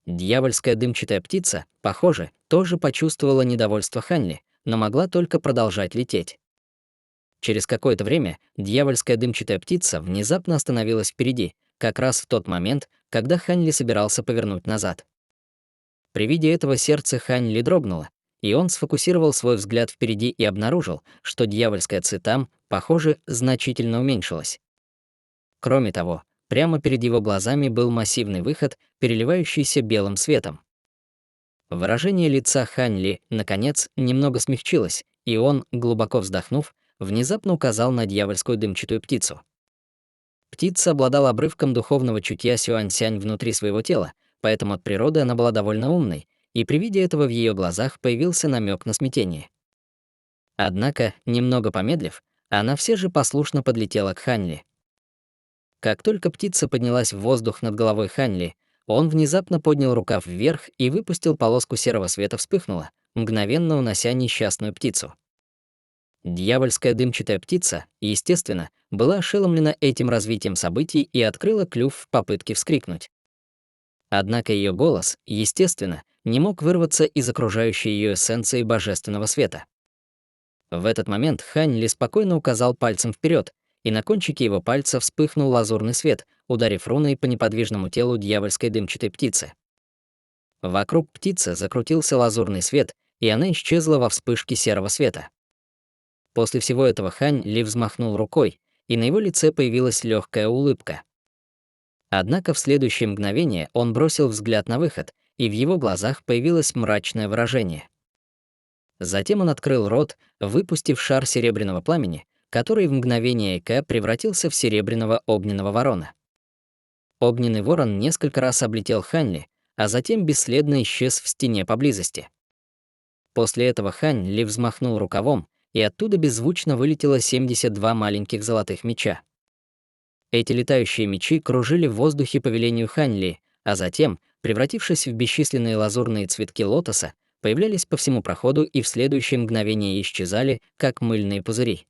Дьявольская дымчатая птица, похоже, тоже почувствовала недовольство Хань Ли, но могла только продолжать лететь. Через какое-то время дьявольская дымчатая птица внезапно остановилась впереди, как раз в тот момент, когда Хань Ли собирался повернуть назад. При виде этого сердце Хань Ли дрогнуло, и он сфокусировал свой взгляд впереди и обнаружил, что дьявольская ци там, похоже, значительно уменьшилась. Кроме того, прямо перед его глазами был массивный выход, переливающийся белым светом. Выражение лица Хань Ли, наконец, немного смягчилось, и он, глубоко вздохнув, внезапно указал на дьявольскую дымчатую птицу. Птица обладала обрывком духовного чутья Сюань-Сянь внутри своего тела, поэтому от природы она была довольно умной, и при виде этого в ее глазах появился намек на смятение. Однако, немного помедлив, она все же послушно подлетела к Хань Ли. Как только птица поднялась в воздух над головой Хань Ли, он внезапно поднял рукав вверх и выпустил полоску серого света, вспыхнула, мгновенно унося несчастную птицу. Дьявольская дымчатая птица, естественно, была ошеломлена этим развитием событий и открыла клюв в попытке вскрикнуть. Однако ее голос, естественно, не мог вырваться из окружающей ее эссенции божественного света. В этот момент Хань Ли спокойно указал пальцем вперед, и на кончике его пальца вспыхнул лазурный свет, ударив руной по неподвижному телу дьявольской дымчатой птицы. Вокруг птицы закрутился лазурный свет, и она исчезла во вспышке серого света. После всего этого Хань Ли взмахнул рукой, и на его лице появилась легкая улыбка. Однако в следующее мгновение он бросил взгляд на выход, и в его глазах появилось мрачное выражение. Затем он открыл рот, выпустив шар серебряного пламени, который в мгновение ока превратился в серебряного огненного ворона. Огненный ворон несколько раз облетел Хань Ли, а затем бесследно исчез в стене поблизости. После этого Хань Ли взмахнул рукавом, и оттуда беззвучно вылетело 72 маленьких золотых меча. Эти летающие мечи кружили в воздухе по велению Хань Ли, а затем, превратившись в бесчисленные лазурные цветки лотоса, появлялись по всему проходу и в следующее мгновение исчезали, как мыльные пузыри.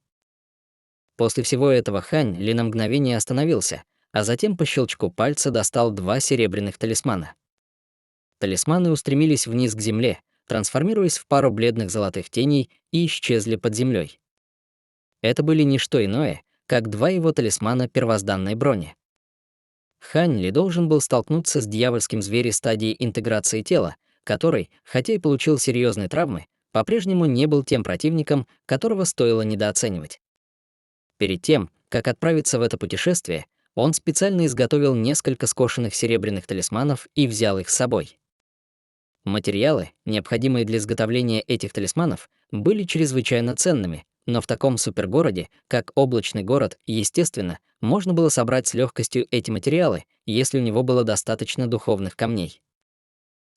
После всего этого Хань Ли на мгновение остановился, а затем по щелчку пальца достал 2 серебряных талисмана. Талисманы устремились вниз к земле, трансформируясь в пару бледных золотых теней, и исчезли под землей. Это были не что иное, как 2 его талисмана первозданной брони. Хань Ли должен был столкнуться с дьявольским зверем стадии интеграции тела, который, хотя и получил серьезные травмы, по-прежнему не был тем противником, которого стоило недооценивать. Перед тем, как отправиться в это путешествие, он специально изготовил несколько скошенных серебряных талисманов и взял их с собой. Материалы, необходимые для изготовления этих талисманов, были чрезвычайно ценными, но в таком супергороде, как Облачный город, естественно, можно было собрать с легкостью эти материалы, если у него было достаточно духовных камней.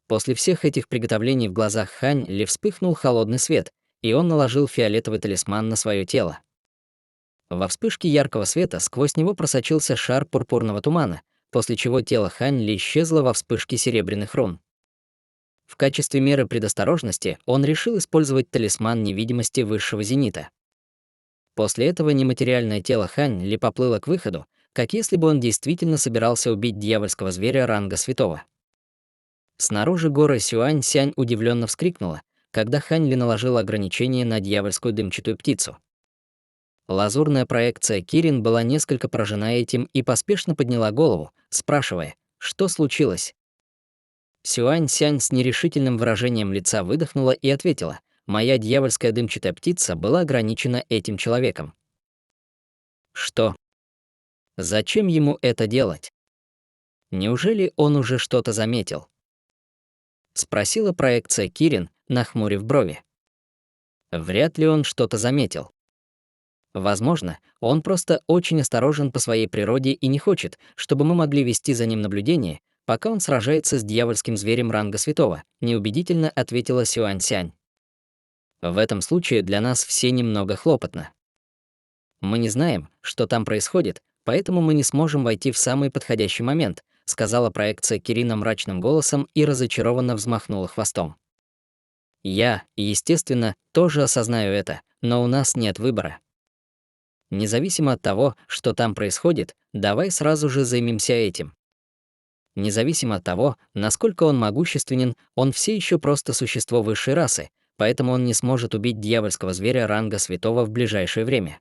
После всех этих приготовлений в глазах Хань Ли вспыхнул холодный свет, и он наложил фиолетовый талисман на свое тело. Во вспышке яркого света сквозь него просочился шар пурпурного тумана, после чего тело Хань Ли исчезло во вспышке серебряных рун. В качестве меры предосторожности он решил использовать талисман невидимости высшего зенита. После этого нематериальное тело Хань Ли поплыло к выходу, как если бы он действительно собирался убить дьявольского зверя ранга святого. Снаружи горы Сюань-Сянь удивленно вскрикнула, когда Хань Ли наложила ограничение на дьявольскую дымчатую птицу. Лазурная проекция Кирин была несколько поражена этим и поспешно подняла голову, спрашивая, что случилось. Сюань-Сянь с нерешительным выражением лица выдохнула и ответила: «Моя дьявольская дымчатая птица была ограничена этим человеком». Что? Зачем ему это делать? Неужели он уже что-то заметил? Спросила проекция Кирин, нахмурив брови. Вряд ли он что-то заметил. Возможно, он просто очень осторожен по своей природе и не хочет, чтобы мы могли вести за ним наблюдение, пока он сражается с дьявольским зверем ранга святого, неубедительно ответила Сюань-Сянь. В этом случае для нас все немного хлопотно. Мы не знаем, что там происходит, поэтому мы не сможем войти в самый подходящий момент, сказала проекция Кирина мрачным голосом и разочарованно взмахнула хвостом. Я, естественно, тоже осознаю это, но у нас нет выбора. Независимо от того, что там происходит, давай сразу же займемся этим. Независимо от того, насколько он могущественен, он все еще просто существо высшей расы, поэтому он не сможет убить дьявольского зверя ранга святого в ближайшее время.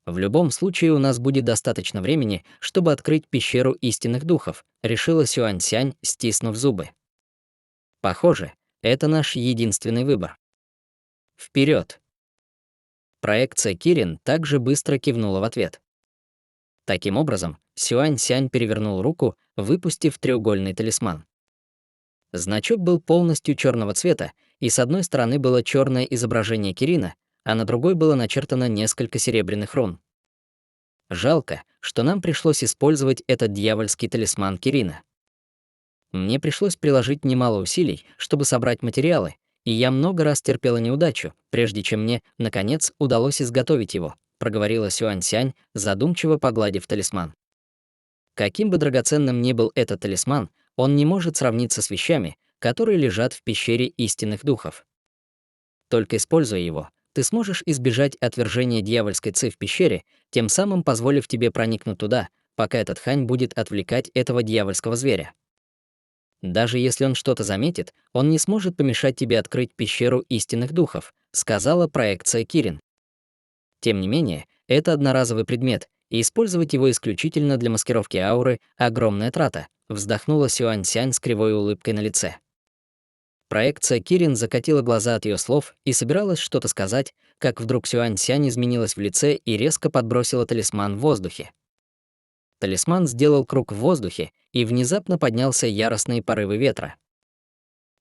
В любом случае у нас будет достаточно времени, чтобы открыть пещеру истинных духов, решила Сюань-Сянь, стиснув зубы. Похоже, это наш единственный выбор. Вперед! Проекция Кирин также быстро кивнула в ответ. Таким образом, Сюань-Сянь перевернул руку, выпустив треугольный талисман. Значок был полностью черного цвета, и с одной стороны было черное изображение Кирина, а на другой было начертано несколько серебряных рун. Жалко, что нам пришлось использовать этот дьявольский талисман Кирина. Мне пришлось приложить немало усилий, чтобы собрать материалы, и я много раз терпела неудачу, прежде чем мне, наконец, удалось изготовить его, проговорила Сюань-Сянь, задумчиво погладив талисман. Каким бы драгоценным ни был этот талисман, он не может сравниться с вещами, которые лежат в пещере истинных духов. Только используя его, ты сможешь избежать отвержения дьявольской ци в пещере, тем самым позволив тебе проникнуть туда, пока этот Хань будет отвлекать этого дьявольского зверя. Даже если он что-то заметит, он не сможет помешать тебе открыть пещеру истинных духов, сказала проекция Кирин. Тем не менее, это одноразовый предмет, и использовать его исключительно для маскировки ауры — огромная трата, вздохнула Сюань-Сянь с кривой улыбкой на лице. Проекция Кирин закатила глаза от ее слов и собиралась что-то сказать, как вдруг Сюань-Сянь изменилась в лице и резко подбросила талисман в воздухе. Талисман сделал круг в воздухе, и внезапно поднялся яростные порывы ветра.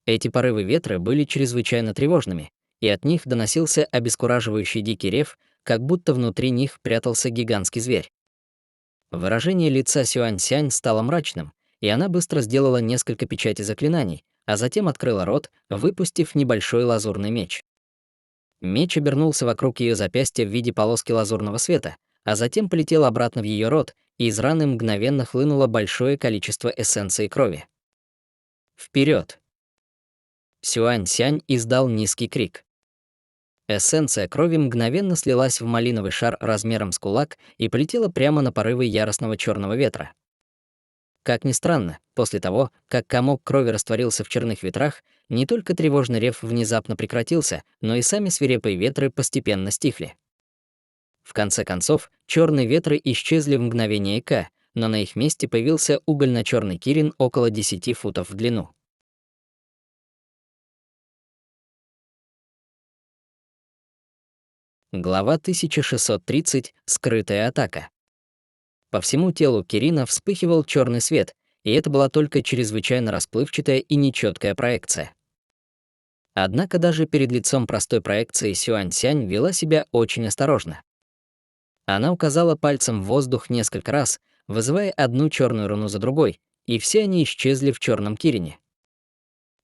Эти порывы ветра были чрезвычайно тревожными, и от них доносился обескураживающий дикий рев, как будто внутри них прятался гигантский зверь. Выражение лица Сюань-Сянь стало мрачным, и она быстро сделала несколько печатей заклинаний, а затем открыла рот, выпустив небольшой лазурный меч. Меч обернулся вокруг ее запястья в виде полоски лазурного света, а затем полетел обратно в ее рот, и из раны мгновенно хлынуло большое количество эссенции крови. Вперед! Сюань-Сянь издал низкий крик. Эссенция крови мгновенно слилась в малиновый шар размером с кулак и полетела прямо на порывы яростного черного ветра. Как ни странно, после того, как комок крови растворился в черных ветрах, не только тревожный рев внезапно прекратился, но и сами свирепые ветры постепенно стихли. В конце концов, черные ветры исчезли в мгновение ока, но на их месте появился угольно-черный Кирин около 10 футов в длину. Глава 1630. Скрытая атака. По всему телу Кирина вспыхивал черный свет, и это была только чрезвычайно расплывчатая и нечеткая проекция. Однако даже перед лицом простой проекции Сюань-Сянь вела себя очень осторожно. Она указала пальцем в воздух несколько раз, вызывая одну черную руну за другой, и все они исчезли в черном Кирине.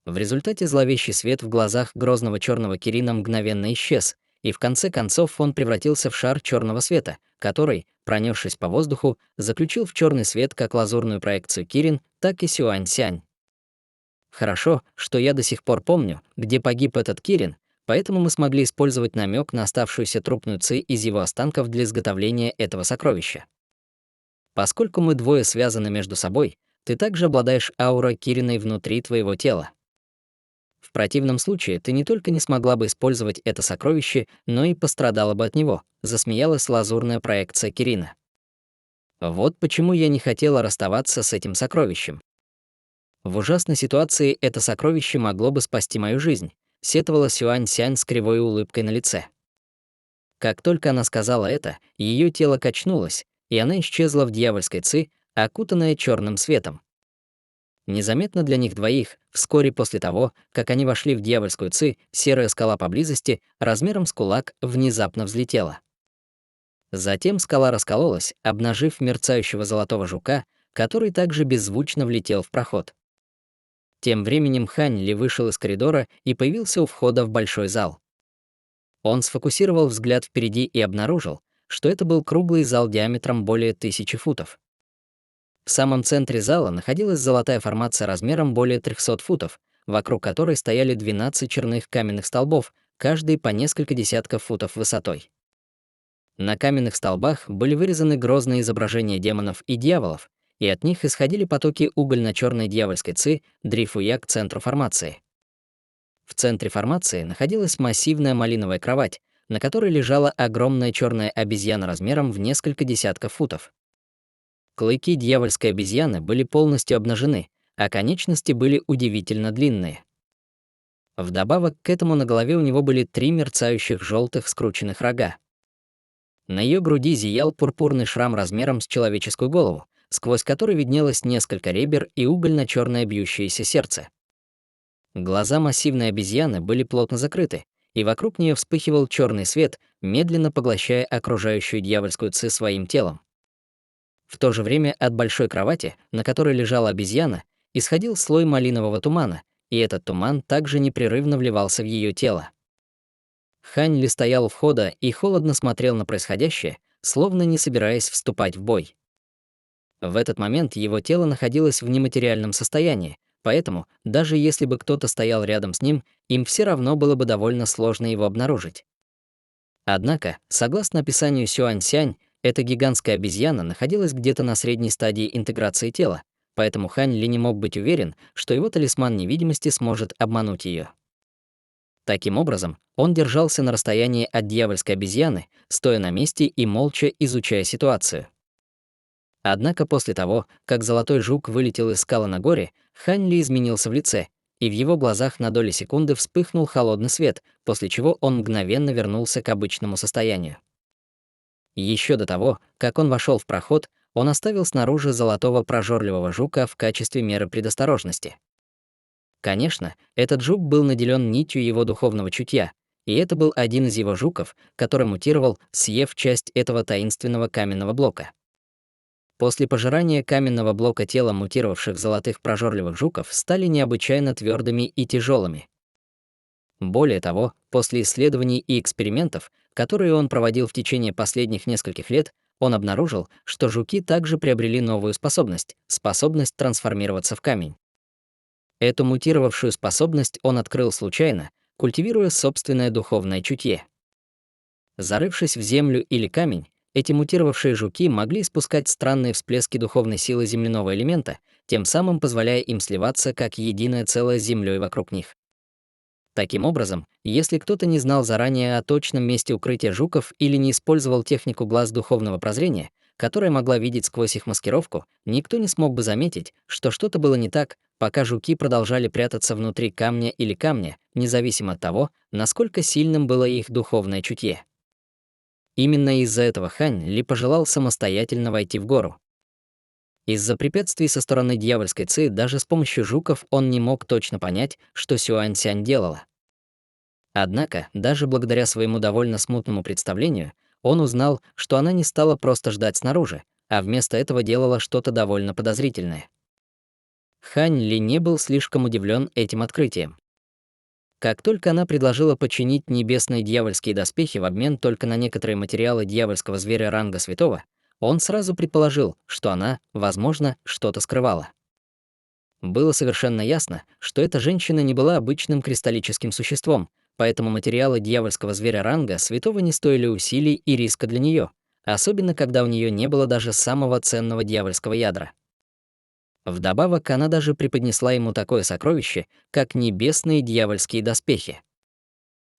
В результате зловещий свет в глазах грозного черного Кирина мгновенно исчез, и в конце концов он превратился в шар черного света, который, пронесшись по воздуху, заключил в черный свет как лазурную проекцию Кирин, так и Сюань-Сянь. Хорошо, что я до сих пор помню, где погиб этот Кирин, поэтому мы смогли использовать намек на оставшуюся трупную ци из его останков для изготовления этого сокровища. Поскольку мы двое связаны между собой, ты также обладаешь аурой Кириной внутри твоего тела. В противном случае ты не только не смогла бы использовать это сокровище, но и пострадала бы от него, засмеялась лазурная проекция Кирина. Вот почему я не хотела расставаться с этим сокровищем. В ужасной ситуации это сокровище могло бы спасти мою жизнь, сетовала Сюань-Сянь с кривой улыбкой на лице. Как только она сказала это, ее тело качнулось, и она исчезла в дьявольской ци, окутанная черным светом. Незаметно для них двоих, вскоре после того, как они вошли в дьявольскую ци, серая скала поблизости, размером с кулак, внезапно взлетела. Затем скала раскололась, обнажив мерцающего золотого жука, который также беззвучно влетел в проход. Тем временем Хань Ли вышел из коридора и появился у входа в большой зал. Он сфокусировал взгляд впереди и обнаружил, что это был круглый зал диаметром более 1000 футов. В самом центре зала находилась золотая формация размером более 300 футов, вокруг которой стояли 12 черных каменных столбов, каждый по несколько десятков футов высотой. На каменных столбах были вырезаны грозные изображения демонов и дьяволов, и от них исходили потоки угольно-черной дьявольской ци, дрейфуя к центру формации. В центре формации находилась массивная малиновая кровать, на которой лежала огромная черная обезьяна размером в несколько десятков футов. Клыки дьявольской обезьяны были полностью обнажены, а конечности были удивительно длинные. Вдобавок к этому на голове у него были 3 мерцающих желтых скрученных рога. На ее груди зиял пурпурный шрам размером с человеческую голову, сквозь который виднелось несколько ребер и угольно-черное бьющееся сердце. Глаза массивной обезьяны были плотно закрыты, и вокруг нее вспыхивал черный свет, медленно поглощая окружающую дьявольскую ци своим телом. В то же время от большой кровати, на которой лежала обезьяна, исходил слой малинового тумана, и этот туман также непрерывно вливался в ее тело. Хань Ли стоял у входа и холодно смотрел на происходящее, словно не собираясь вступать в бой. В этот момент его тело находилось в нематериальном состоянии, поэтому, даже если бы кто-то стоял рядом с ним, им все равно было бы довольно сложно его обнаружить. Однако, согласно описанию Сюань-Сянь, эта гигантская обезьяна находилась где-то на средней стадии интеграции тела, поэтому Хань Ли не мог быть уверен, что его талисман невидимости сможет обмануть ее. Таким образом, он держался на расстоянии от дьявольской обезьяны, стоя на месте и молча изучая ситуацию. Однако после того, как золотой жук вылетел из скалы на горе, Хань Ли изменился в лице, и в его глазах на доли секунды вспыхнул холодный свет, после чего он мгновенно вернулся к обычному состоянию. Еще до того, как он вошел в проход, он оставил снаружи золотого прожорливого жука в качестве меры предосторожности. Конечно, этот жук был наделен нитью его духовного чутья, и это был один из его жуков, который мутировал, съев часть этого таинственного каменного блока. После пожирания каменного блока тела мутировавших золотых прожорливых жуков стали необычайно твердыми и тяжелыми. Более того, после исследований и экспериментов, которые он проводил в течение последних нескольких лет, он обнаружил, что жуки также приобрели новую способность — способность трансформироваться в камень. Эту мутировавшую способность он открыл случайно, культивируя собственное духовное чутье. Зарывшись в землю или камень, эти мутировавшие жуки могли испускать странные всплески духовной силы земляного элемента, тем самым позволяя им сливаться как единое целое с землей вокруг них. Таким образом, если кто-то не знал заранее о точном месте укрытия жуков или не использовал технику глаз духовного прозрения, которая могла видеть сквозь их маскировку, никто не смог бы заметить, что что-то было не так, пока жуки продолжали прятаться внутри камня или камня, независимо от того, насколько сильным было их духовное чутье. Именно из-за этого Хань Ли пожелал самостоятельно войти в гору. Из-за препятствий со стороны дьявольской ци даже с помощью жуков он не мог точно понять, что Сюань-Сянь делала. Однако, даже благодаря своему довольно смутному представлению, он узнал, что она не стала просто ждать снаружи, а вместо этого делала что-то довольно подозрительное. Хань Ли не был слишком удивлен этим открытием. Как только она предложила починить небесные дьявольские доспехи в обмен только на некоторые материалы дьявольского зверя ранга святого, он сразу предположил, что она, возможно, что-то скрывала. Было совершенно ясно, что эта женщина не была обычным кристаллическим существом, поэтому материалы дьявольского зверя ранга святого не стоили усилий и риска для нее, особенно когда у нее не было даже самого ценного дьявольского ядра. Вдобавок, она даже преподнесла ему такое сокровище, как небесные дьявольские доспехи.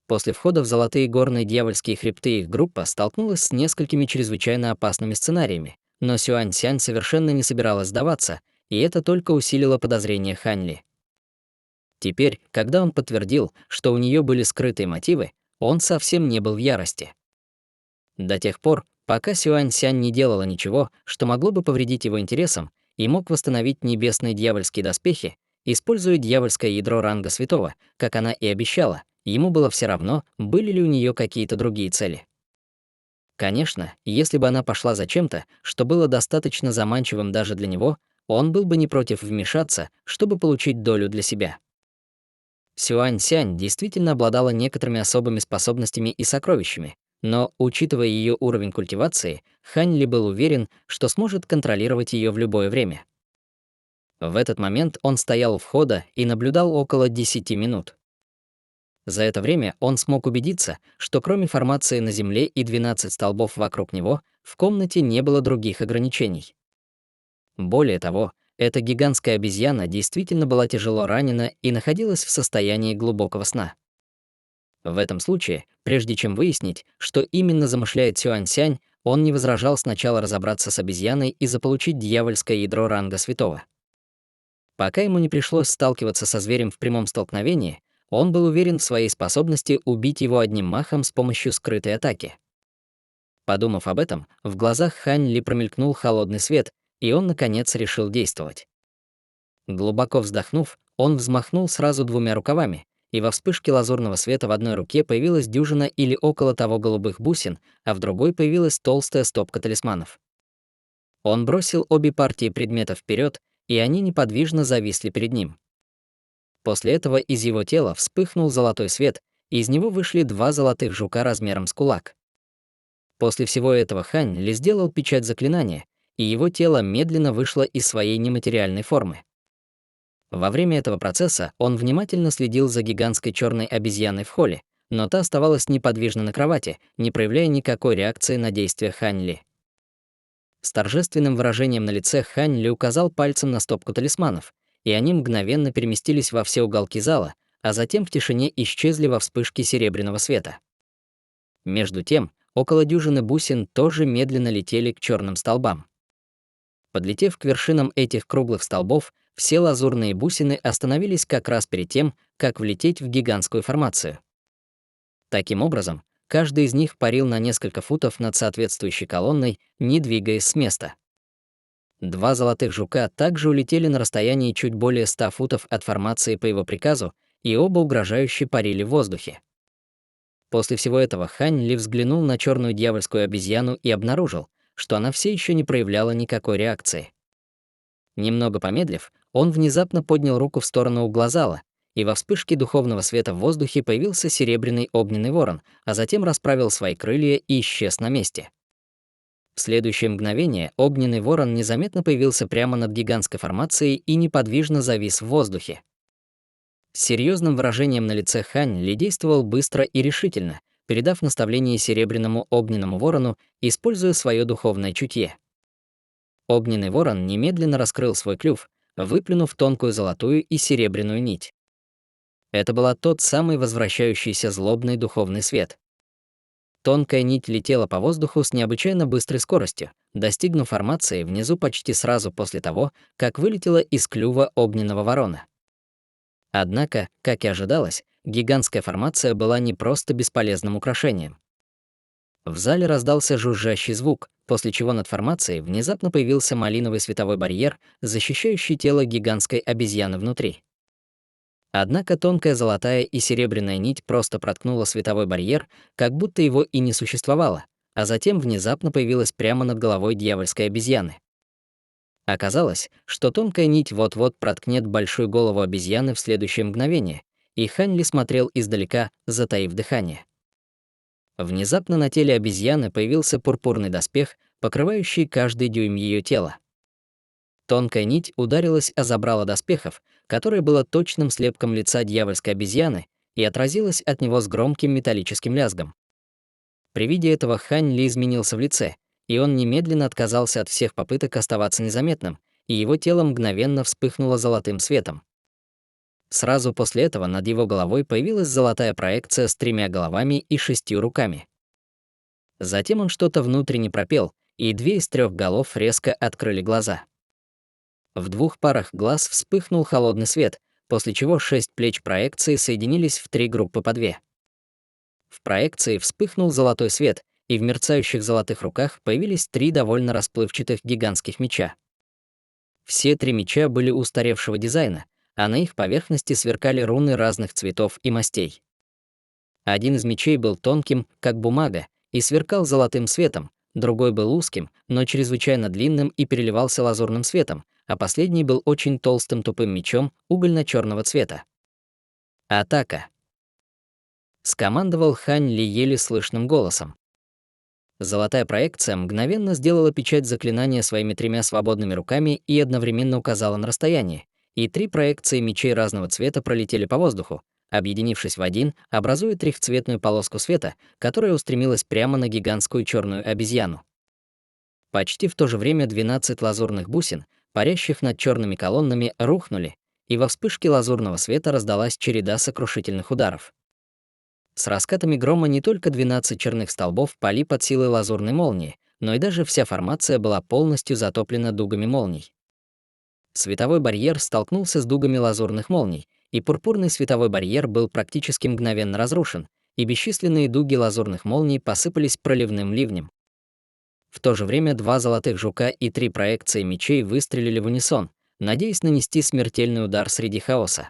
После входа в золотые горные дьявольские хребты их группа столкнулась с несколькими чрезвычайно опасными сценариями, но Сюань Сянь совершенно не собиралась сдаваться, и это только усилило подозрения Хань Ли. Теперь, когда он подтвердил, что у нее были скрытые мотивы, он совсем не был в ярости. До тех пор, пока Сюань Сянь не делала ничего, что могло бы повредить его интересам, и мог восстановить небесные дьявольские доспехи, используя дьявольское ядро ранга святого, как она и обещала, ему было все равно, были ли у нее какие-то другие цели. Конечно, если бы она пошла за чем-то, что было достаточно заманчивым даже для него, он был бы не против вмешаться, чтобы получить долю для себя. Сюань Сянь действительно обладала некоторыми особыми способностями и сокровищами, но, учитывая ее уровень культивации, Хань Ли был уверен, что сможет контролировать ее в любое время. В этот момент он стоял у входа и наблюдал около 10 минут. За это время он смог убедиться, что кроме формации на Земле и 12 столбов вокруг него, в комнате не было других ограничений. Более того, эта гигантская обезьяна действительно была тяжело ранена и находилась в состоянии глубокого сна. В этом случае, прежде чем выяснить, что именно замышляет Сюань Сянь, он не возражал сначала разобраться с обезьяной и заполучить дьявольское ядро ранга святого. Пока ему не пришлось сталкиваться со зверем в прямом столкновении, он был уверен в своей способности убить его одним махом с помощью скрытой атаки. Подумав об этом, в глазах Хань Ли промелькнул холодный свет, и он, наконец, решил действовать. Глубоко вздохнув, он взмахнул сразу двумя рукавами, и во вспышке лазурного света в одной руке появилась дюжина или около того голубых бусин, а в другой появилась толстая стопка талисманов. Он бросил обе партии предметов вперед, и они неподвижно зависли перед ним. После этого из его тела вспыхнул золотой свет, и из него вышли два золотых жука размером с кулак. После всего этого Хань Ли сделал печать заклинания, и его тело медленно вышло из своей нематериальной формы. Во время этого процесса он внимательно следил за гигантской черной обезьяной в холле, но та оставалась неподвижно на кровати, не проявляя никакой реакции на действия Хань Ли. С торжественным выражением на лице Хань Ли указал пальцем на стопку талисманов, и они мгновенно переместились во все уголки зала, а затем в тишине исчезли во вспышке серебряного света. Между тем, около дюжины бусин тоже медленно летели к черным столбам. Подлетев к вершинам этих круглых столбов, все лазурные бусины остановились как раз перед тем, как влететь в гигантскую формацию. Таким образом, каждый из них парил на несколько футов над соответствующей колонной, не двигаясь с места. Два золотых жука также улетели на расстоянии чуть более 100 футов от формации по его приказу, и оба угрожающе парили в воздухе. После всего этого Хань Ли взглянул на черную дьявольскую обезьяну и обнаружил, что она все еще не проявляла никакой реакции. Немного помедлив, он внезапно поднял руку в сторону угла зала, и во вспышке духовного света в воздухе появился серебряный огненный ворон, а затем расправил свои крылья и исчез на месте. В следующее мгновение огненный ворон незаметно появился прямо над гигантской формацией и неподвижно завис в воздухе. С серьезным выражением на лице Хань Ли действовал быстро и решительно, передав наставление серебряному огненному ворону, используя свое духовное чутье. Огненный ворон немедленно раскрыл свой клюв, выплюнув тонкую золотую и серебряную нить. Это была тот самый возвращающийся злобный духовный свет. Тонкая нить летела по воздуху с необычайно быстрой скоростью, достигнув формации внизу почти сразу после того, как вылетела из клюва огненного ворона. Однако, как и ожидалось, гигантская формация была не просто бесполезным украшением. В зале раздался жужжащий звук, после чего над формацией внезапно появился малиновый световой барьер, защищающий тело гигантской обезьяны внутри. Однако тонкая золотая и серебряная нить просто проткнула световой барьер, как будто его и не существовало, а затем внезапно появилась прямо над головой дьявольской обезьяны. Оказалось, что тонкая нить вот-вот проткнет большую голову обезьяны в следующее мгновение, и Хань Ли смотрел издалека, затаив дыхание. Внезапно на теле обезьяны появился пурпурный доспех, покрывающий каждый дюйм ее тела. Тонкая нить ударилась о забрало доспехов, которое было точным слепком лица дьявольской обезьяны, и отразилось от него с громким металлическим лязгом. При виде этого Хань Ли изменился в лице, и он немедленно отказался от всех попыток оставаться незаметным, и его тело мгновенно вспыхнуло золотым светом. Сразу после этого над его головой появилась золотая проекция с 3 головами и 6 руками. Затем он что-то внутренне пропел, и 2 из 3 голов резко открыли глаза. В 2 парах глаз вспыхнул холодный свет, после чего 6 плеч проекции соединились в 3 группы по 2. В проекции вспыхнул золотой свет, и в мерцающих золотых руках появились 3 довольно расплывчатых гигантских меча. Все 3 меча были устаревшего дизайна, а на их поверхности сверкали руны разных цветов и мастей. Один из мечей был тонким, как бумага, и сверкал золотым светом, другой был узким, но чрезвычайно длинным и переливался лазурным светом, а последний был очень толстым тупым мечом угольно-черного цвета. «Атака!» — скомандовал Хань Ли еле слышным голосом. Золотая проекция мгновенно сделала печать заклинания своими 3 свободными руками и одновременно указала на расстояние, и 3 проекции мечей разного цвета пролетели по воздуху, объединившись в один, образуя трехцветную полоску света, которая устремилась прямо на гигантскую черную обезьяну. Почти в то же время 12 лазурных бусин, парящих над черными колоннами, рухнули, и во вспышке лазурного света раздалась череда сокрушительных ударов. С раскатами грома не только 12 черных столбов пали под силой лазурной молнии, но и даже вся формация была полностью затоплена дугами молний. Световой барьер столкнулся с дугами лазурных молний, и пурпурный световой барьер был практически мгновенно разрушен, и бесчисленные дуги лазурных молний посыпались проливным ливнем. В то же время 2 золотых жука и 3 проекции мечей выстрелили в унисон, надеясь нанести смертельный удар среди хаоса.